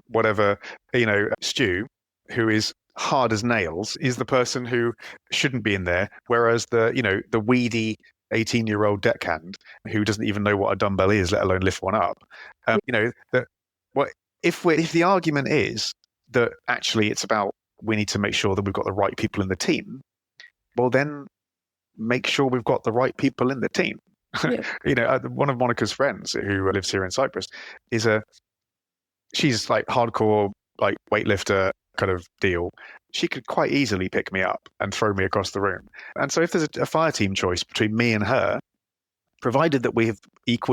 whatever, Stu, who is hard as nails, is the person who shouldn't be in there, whereas the weedy 18-year-old deckhand who doesn't even know what a dumbbell is, let alone lift one up. If the argument is that actually it's about we need to make sure that we've got the right people in the team, well then make sure we've got the right people in the team. Yeah. One of Monica's friends who lives here in Cyprus she's like hardcore, like weightlifter kind of deal. She could quite easily pick me up and throw me across the room. And so if there's a fire team choice between me and her, provided that we've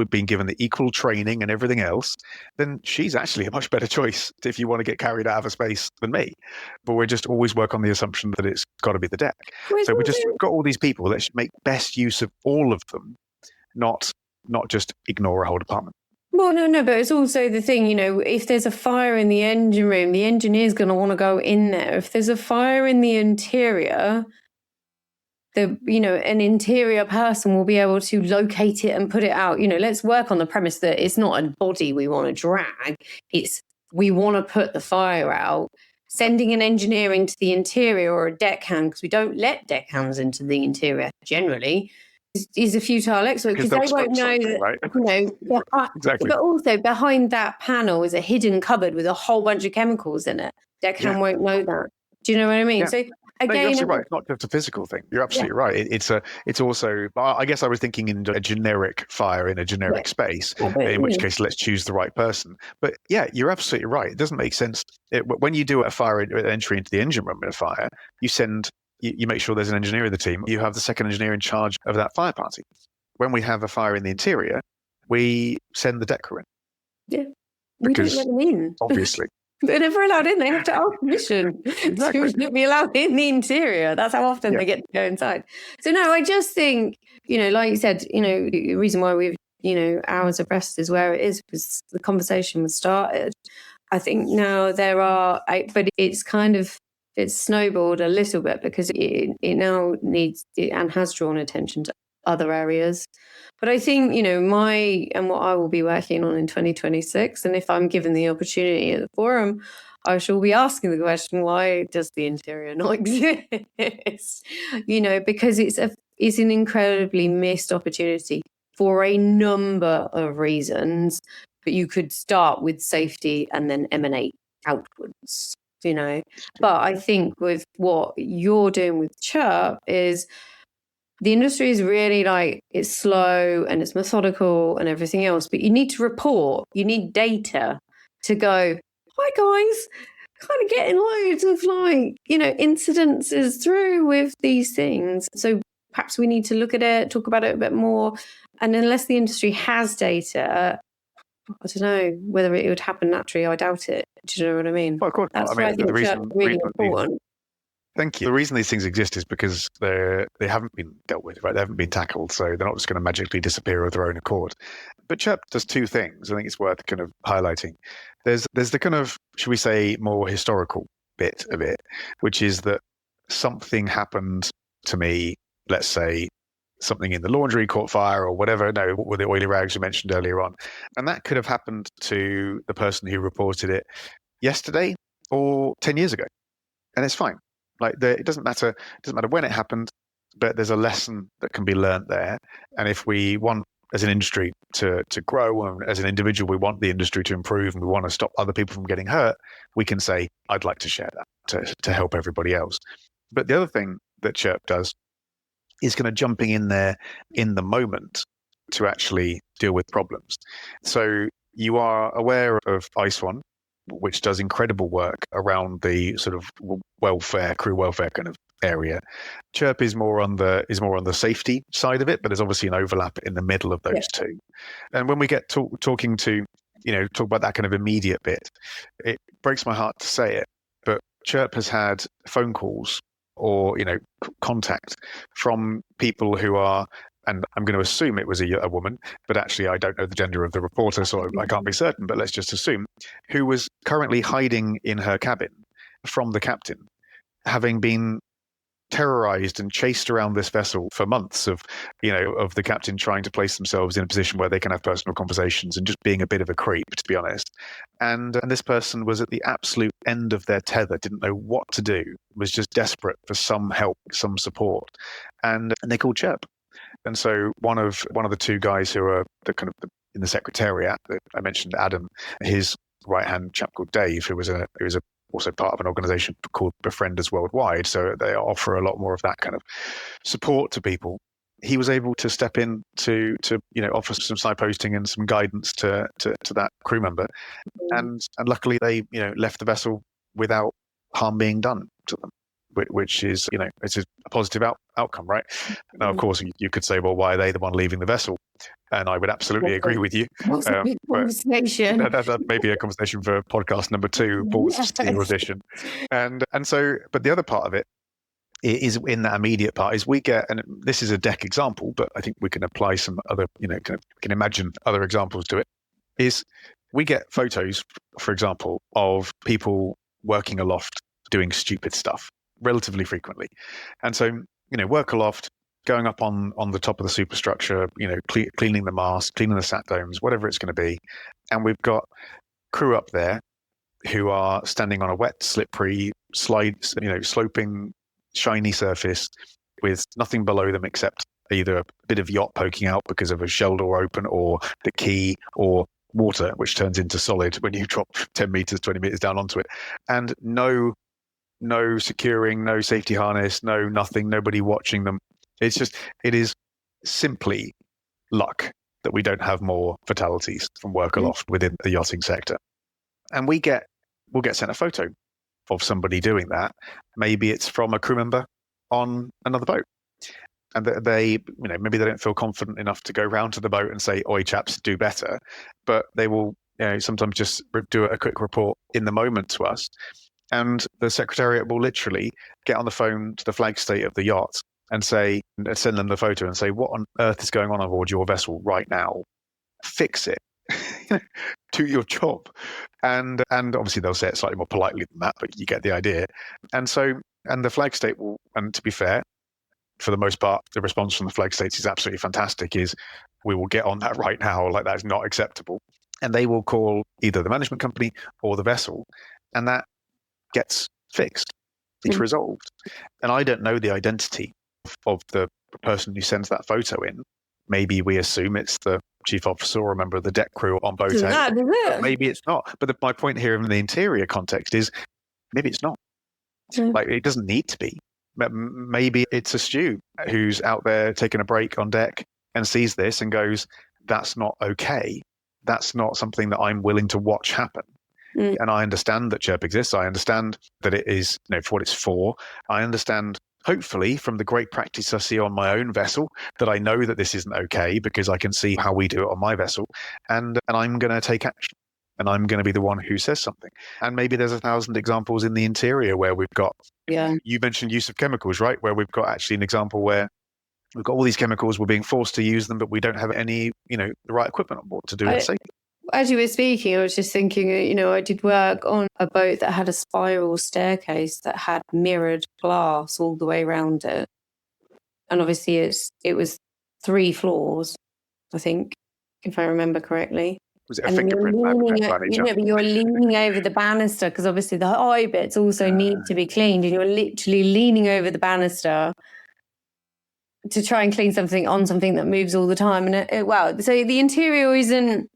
been given the equal training and everything else, then she's actually a much better choice if you want to get carried out of a space than me. But we just always work on the assumption that it's got to be the deck. So we've got all these people. Let's make best use of all of them, not just ignore a whole department. Well, no, but it's also the thing, if there's a fire in the engine room, the engineer's going to want to go in there. If there's a fire in the interior, an interior person will be able to locate it and put it out. Let's work on the premise that it's not a body we want to drag. It's we want to put the fire out sending an engineer into the interior or a deckhand, because we don't let deckhands into the interior generally, is a futile exercise because they won't know that, right? Exactly. But also behind that panel is a hidden cupboard with a whole bunch of chemicals in it. Deckhand won't know that. Do you know what I mean? Yeah. So No, you're again, absolutely right. It's not just a physical thing. You're absolutely right. It's also. I guess I was thinking in a generic fire in a generic space. In which case, let's choose the right person. But yeah, you're absolutely right. It doesn't make sense when you do a fire entry into the engine room in a fire. You make sure there's an engineer in the team. You have the second engineer in charge of that fire party. When we have a fire in the interior, we send the deck crew in. Yeah, we don't let them in. Obviously. They're never allowed in. They have to ask permission to be allowed in the interior. That's how often they get to go inside. So no, I just think, like you said, the reason why we've, hours of rest is where it is because the conversation was started. I think now but it's snowballed a little bit because it now needs and has drawn attention to other areas. But I think, what I will be working on in 2026, and if I'm given the opportunity at the forum, I shall be asking the question, why does the interior not exist? Because it's an incredibly missed opportunity for a number of reasons, but you could start with safety and then emanate outwards, But I think with what you're doing with CHIRP is the industry is really it's slow and it's methodical and everything else, but you need to report, you need data to go, hi guys, kind of getting loads of incidences through with these things. So perhaps we need to look at it, talk about it a bit more. And unless the industry has data, I don't know whether it would happen naturally. I doubt it. Do you know what I mean? Well, of course. That's why I think it's really important. Thank you. The reason these things exist is because they haven't been dealt with, right? They haven't been tackled, so they're not just going to magically disappear of their own accord. But CHIRP does two things. I think it's worth kind of highlighting. There's the kind of, should we say, more historical bit of it, which is that something happened to me, let's say something in the laundry caught fire or whatever, with the oily rags you mentioned earlier on. And that could have happened to the person who reported it yesterday or 10 years ago. And it's fine. It doesn't matter when it happened, but there's a lesson that can be learned there. And if we want, as an industry, to grow, and as an individual, we want the industry to improve, and we want to stop other people from getting hurt, we can say, I'd like to share that to help everybody else. But the other thing that CHIRP does is kind of jumping in there in the moment to actually deal with problems. So you are aware of ICE1, which does incredible work around the sort of crew welfare kind of area. CHIRP is more on the safety side of it, but there's obviously an overlap in the middle of those two. And when we get talking to, talk about that kind of immediate bit, it breaks my heart to say it, but CHIRP has had phone calls or, contact from people who are, and I'm going to assume it was a woman, but actually I don't know the gender of the reporter, so I can't be certain, but let's just assume, who was currently hiding in her cabin from the captain, having been terrorized and chased around this vessel for months of the captain trying to place themselves in a position where they can have personal conversations and just being a bit of a creep, to be honest. And this person was at the absolute end of their tether, didn't know what to do, was just desperate for some help, some support. And they called CHIRP. And so one of the two guys who are in the secretariat that I mentioned, Adam, his right-hand chap called Dave, who was also part of an organization called Befriend Us Worldwide. So they offer a lot more of that kind of support to people. He was able to step in to offer some signposting and some guidance to that crew member. And luckily they, left the vessel without harm being done to them, which is, it's a positive outcome, right? Now, of course, you could say, well, why are they the one leaving the vessel? And I would absolutely agree with you. What's a big conversation? That may be a conversation for podcast number 2, Paul's Steel Edition. And so, but the other part of it is in that immediate part is we get, and this is a deck example, but I think we can apply some other, can imagine other examples to it, is we get photos, for example, of people working aloft doing stupid stuff relatively frequently. And so, work aloft, going up on the top of the superstructure, cleaning the mast, cleaning the sat domes, whatever it's going to be. And we've got crew up there who are standing on a wet, slippery, sloping, shiny surface with nothing below them except either a bit of yacht poking out because of a shell door open, or the key, or water, which turns into solid when you drop 10 meters, 20 meters down onto it. And no securing, no safety harness, no nothing, nobody watching them. It is simply luck that we don't have more fatalities from work aloft within the yachting sector. And we'll get sent a photo of somebody doing that. Maybe it's from a crew member on another boat. And they, maybe they don't feel confident enough to go round to the boat and say, "Oi, chaps, do better." But they will, sometimes just do a quick report in the moment to us. And the secretariat will literally get on the phone to the flag state of the yacht and send them the photo and say, "What on earth is going on aboard your vessel right now? Fix it." Do your job. And obviously they'll say it slightly more politely than that, but you get the idea. And the flag state will, and to be fair, for the most part, the response from the flag states is absolutely fantastic, is "We will get on that right now, like that's not acceptable." And they will call either the management company or the vessel, and that gets fixed. It's resolved. And I don't know the identity of the person who sends that photo in. Maybe we assume it's the chief officer or a member of the deck crew on boat. Maybe it's not. But my point here in the interior context is maybe it's not. Like, it doesn't need to be. Maybe it's a stew who's out there taking a break on deck and sees this and goes, "That's not okay. That's not something that I'm willing to watch happen." And I understand that CHIRP exists. I understand that it is, for what it's for. I understand, hopefully, from the great practice I see on my own vessel, that I know that this isn't okay because I can see how we do it on my vessel. And I'm going to take action. And I'm going to be the one who says something. And maybe there's 1,000 examples in the interior where we've got, you mentioned use of chemicals, right? Where we've got actually an example where we've got all these chemicals, we're being forced to use them, but we don't have any, the right equipment on board to do it safely. As you were speaking, I was just thinking, I did work on a boat that had a spiral staircase that had mirrored glass all the way around it. And obviously it was 3 floors, I think, if I remember correctly. Was it a fingerprint lab? But you're leaning over the banister because obviously the high bits also need to be cleaned, and you're literally leaning over the banister to try and clean something that moves all the time. And wow, so the interior isn't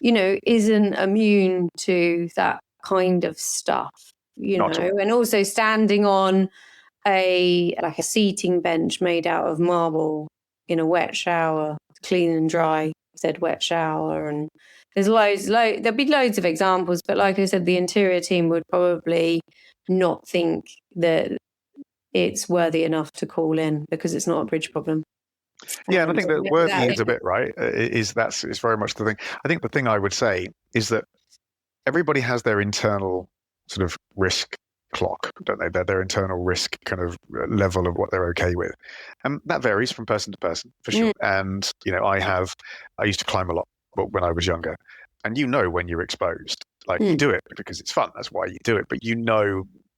immune to that kind of stuff, and also standing on a seating bench made out of marble in a wet shower, clean and dry said wet shower. And there's there'll be loads of examples, but like I said, the interior team would probably not think that it's worthy enough to call in because it's not a bridge problem. Yeah, and I think that worthy is a bit right. It's very much the thing. I think the thing I would say is that everybody has their internal sort of risk clock, don't they? Their internal risk kind of level of what they're okay with, and that varies from person to person for sure. And I used to climb a lot when I was younger, and when you're exposed, like you do it because it's fun. That's why you do it. But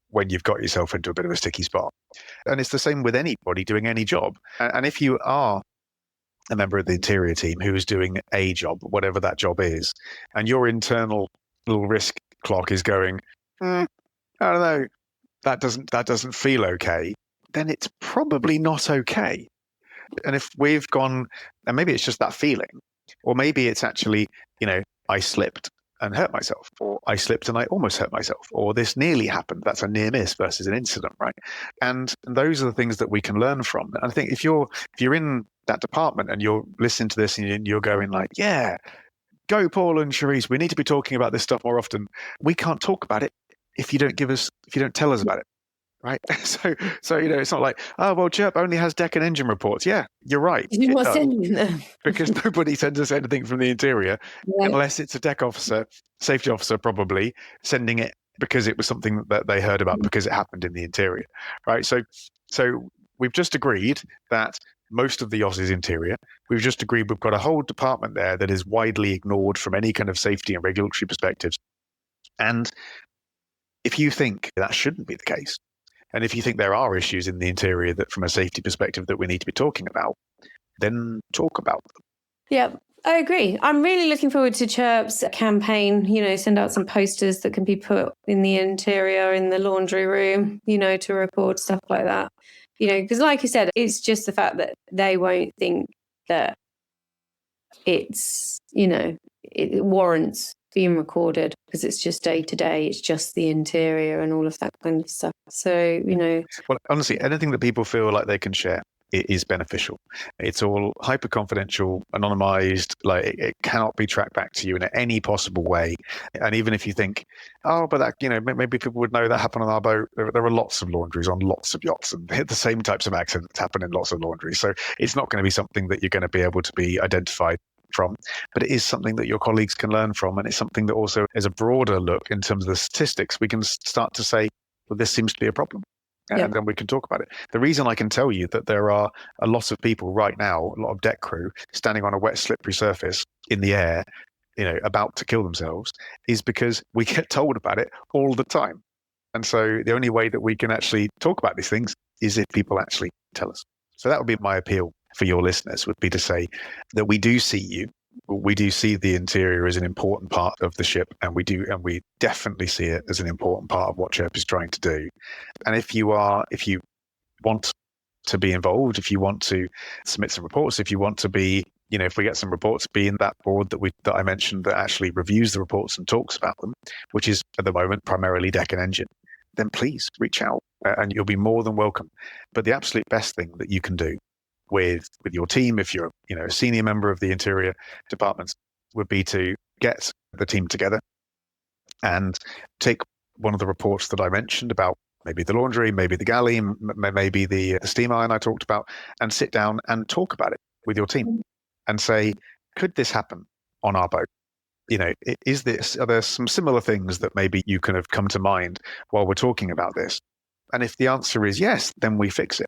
when you've got yourself into a bit of a sticky spot. And it's the same with anybody doing any job. And if you are a member of the interior team who is doing a job, whatever that job is, and your internal little risk clock is going, I don't know, that doesn't feel okay, then it's probably not okay. And if we've gone, and maybe it's just that feeling, or maybe it's actually, I slipped and hurt myself, or I slipped and I almost hurt myself, or this nearly happened. That's a near miss versus an incident, right? And those are the things that we can learn from. And I think if you're in that department and you're listening to this and you're going like, yeah, go Paul and Charisse, we need to be talking about this stuff more often. We can't talk about it if you don't tell us about it. Right. So it's not like, oh, well, CHIRP only has deck and engine reports. Yeah, you're right. You're not sending them. Because nobody sends us anything from the interior unless it's a deck officer, safety officer, probably sending it because it was something that they heard about because it happened in the interior. Right. So we've just agreed that most of the yacht is interior. We've just agreed we've got a whole department there that is widely ignored from any kind of safety and regulatory perspectives. And if you think that shouldn't be the case, and if you think there are issues in the interior that from a safety perspective that we need to be talking about, then talk about them. Yeah. I agree. I'm really looking forward to CHIRP's campaign, send out some posters that can be put in the interior, in the laundry room, to report stuff like that. Because like you said, it's just the fact that they won't think that it's, it warrants being recorded because it's just day to day. It's just the interior and all of that kind of stuff. So, Well, honestly, anything that people feel like they can share, it is beneficial. It's all hyper confidential, anonymized, like it cannot be tracked back to you in any possible way. And even if you think, oh, but that, maybe people would know that happened on our boat. There are lots of laundries on lots of yachts, and the same types of accidents happen in lots of laundries. So it's not going to be something that you're going to be able to be identified from, but it is something that your colleagues can learn from. And it's something that also is a broader look in terms of the statistics. We can start to say, well, this seems to be a problem. And then we can talk about it. The reason I can tell you that there are a lot of people right now, a lot of deck crew standing on a wet, slippery surface in the air, about to kill themselves, is because we get told about it all the time. And so the only way that we can actually talk about these things is if people actually tell us. So that would be my appeal for your listeners, would be to say that we do see you. We do see the interior as an important part of the ship, and we definitely see it as an important part of what CHIRP is trying to do. And if you want to be involved, if you want to submit some reports, if you want to be, if we get some reports, be in that board that I mentioned that actually reviews the reports and talks about them, which is at the moment primarily deck and engine, then please reach out and you'll be more than welcome. But the absolute best thing that you can do with your team, if you're a senior member of the interior departments, would be to get the team together and take one of the reports that I mentioned about maybe the laundry, maybe the galley, maybe the steam iron I talked about, and sit down and talk about it with your team and say, could this happen on our boat? Are there some similar things that maybe you can have come to mind while we're talking about this? And if the answer is yes, then we fix it.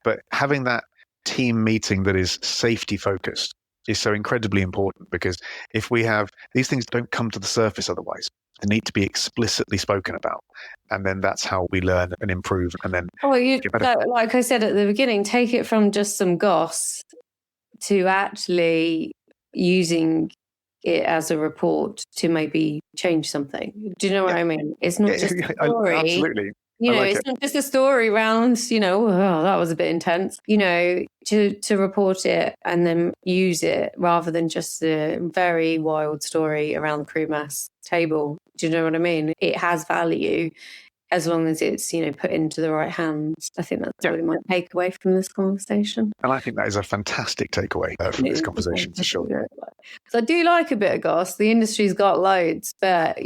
But having that team meeting that is safety focused is so incredibly important, because if we have these things don't come to the surface otherwise, they need to be explicitly spoken about, and then that's how we learn and improve. And then like I said at the beginning, take it from just some goss to actually using it as a report to maybe change something. Do you know what I mean? It's not just a story. Absolutely. It's not just a story around, oh, that was a bit intense, to report it and then use it rather than just a very wild story around the crew mass table. Do you know what I mean? It has value as long as it's, put into the right hands. I think that's really my takeaway from this conversation. And I think that is a fantastic takeaway from this conversation, for sure. So I do like a bit of goss. The industry's got loads, but,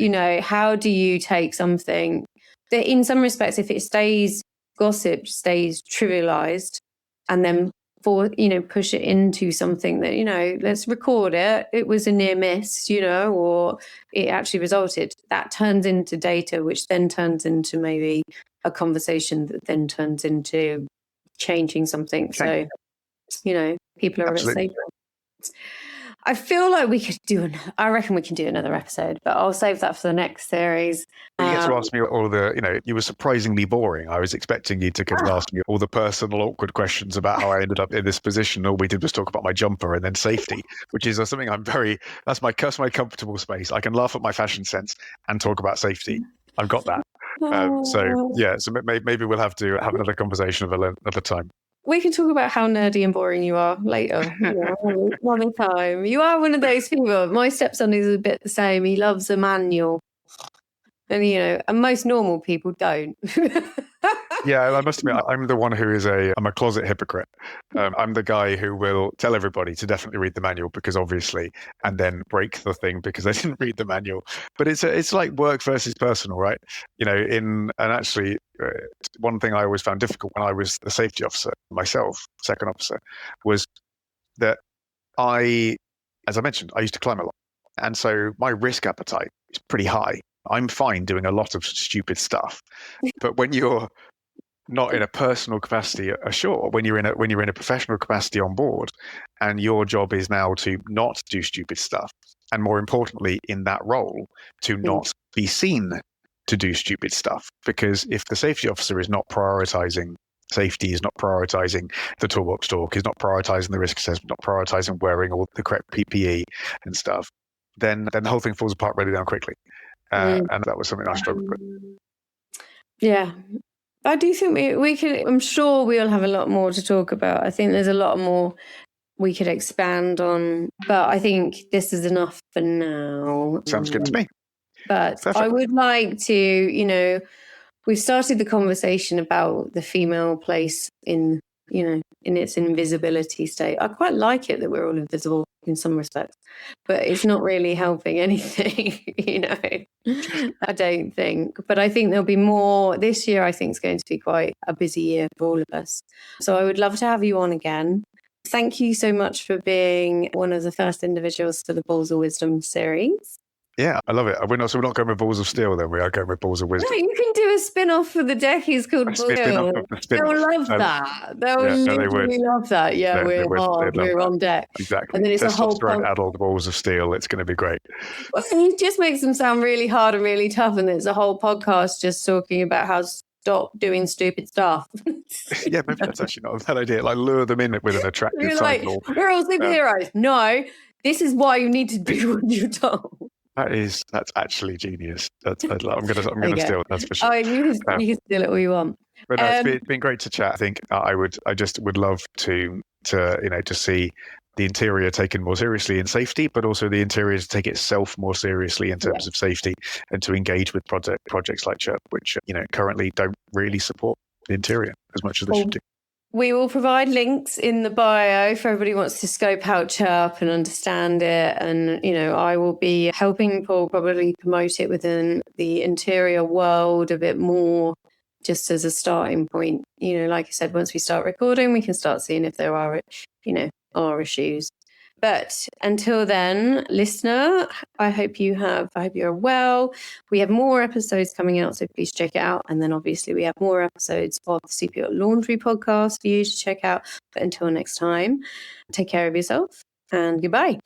how do you take something that in some respects, if it stays gossip, stays trivialized, and then push it into something that, let's record it. It was a near miss, or it actually resulted. That turns into data, which then turns into maybe a conversation that then turns into changing something. Okay. So, people are a bit safer. I feel like I reckon we can do another episode, but I'll save that for the next series. You get to ask me all the, you were surprisringly boring. I was expecting you to kind of ask me all the personal awkward questions about how I ended up in this position. All we did was talk about my jumper and then safety, which is something that's my comfortable space. I can laugh at my fashion sense and talk about safety. I've got that. So maybe we'll have to have another conversation another time. We can talk about how nerdy and boring you are later. One time. You are one of those people. My stepson is a bit the same. He loves a manual. And, and most normal people don't. Yeah, I must admit, I'm the one who I'm a closet hypocrite. I'm the guy who will tell everybody to definitely read the manual because obviously, and then break the thing because they didn't read the manual. But it's like work versus personal, right? One thing I always found difficult when I was the safety officer myself, second officer, was that as I mentioned, I used to climb a lot. And so my risk appetite is pretty high. I'm fine doing a lot of stupid stuff. But when you're not in a personal capacity ashore, when you're in a professional capacity on board, and your job is now to not do stupid stuff, and more importantly, in that role, to not be seen to do stupid stuff. Because if the safety officer is not prioritizing safety, is not prioritizing the toolbox talk, is not prioritizing the risk assessment, not prioritizing wearing all the correct PPE and stuff, then the whole thing falls apart really down quickly. And that was something I struggled with. Yeah. I do think we could, I'm sure we'll have a lot more to talk about. I think there's a lot more we could expand on, but I think this is enough for now. Sounds good to me. But Perfect. I would like to, we've started the conversation about the female place in its invisibility state. I quite like it that we're all invisible in some respects, but it's not really helping anything, I don't think. But I think there'll be more this year. I think it's going to be quite a busy year for all of us. So I would love to have you on again. Thank you so much for being one of the first individuals for the Balls of Wisdom series. Yeah, I love it. We're not going with Balls of Steel, then. We are going with Balls of Wisdom. No, you can do a spin-off for the deckies called Balls. They'll love that. They'll literally love that. Yeah, we're on deck. Exactly. And then it's a whole adult Balls of Steel. It's going to be great. Well, it just makes them sound really hard and really tough, and there's a whole podcast just talking about how stop doing stupid stuff. Yeah, maybe that's actually not a bad idea. Like, lure them in with an attractive title. We're all superheroes. No, this is why you need to do what you're told. That's actually genius. I'm gonna steal it. That's for sure. Oh, you can steal it all you want. But no, it's been great to chat. I think I just would love to see the interior taken more seriously in safety, but also the interior to take itself more seriously in terms of safety, and to engage with projects like CHIRP, which currently don't really support the interior as much as they should do. We will provide links in the bio if everybody wants to scope out CHIRP and understand it. And, I will be helping Paul probably promote it within the interior world a bit more, just as a starting point. Like I said, once we start recording, we can start seeing if there are, issues. But until then, listener, I hope you're well. We have more episodes coming out, so please check it out. And then obviously we have more episodes of the Super Yacht Laundry podcast for you to check out. But until next time, take care of yourself and goodbye.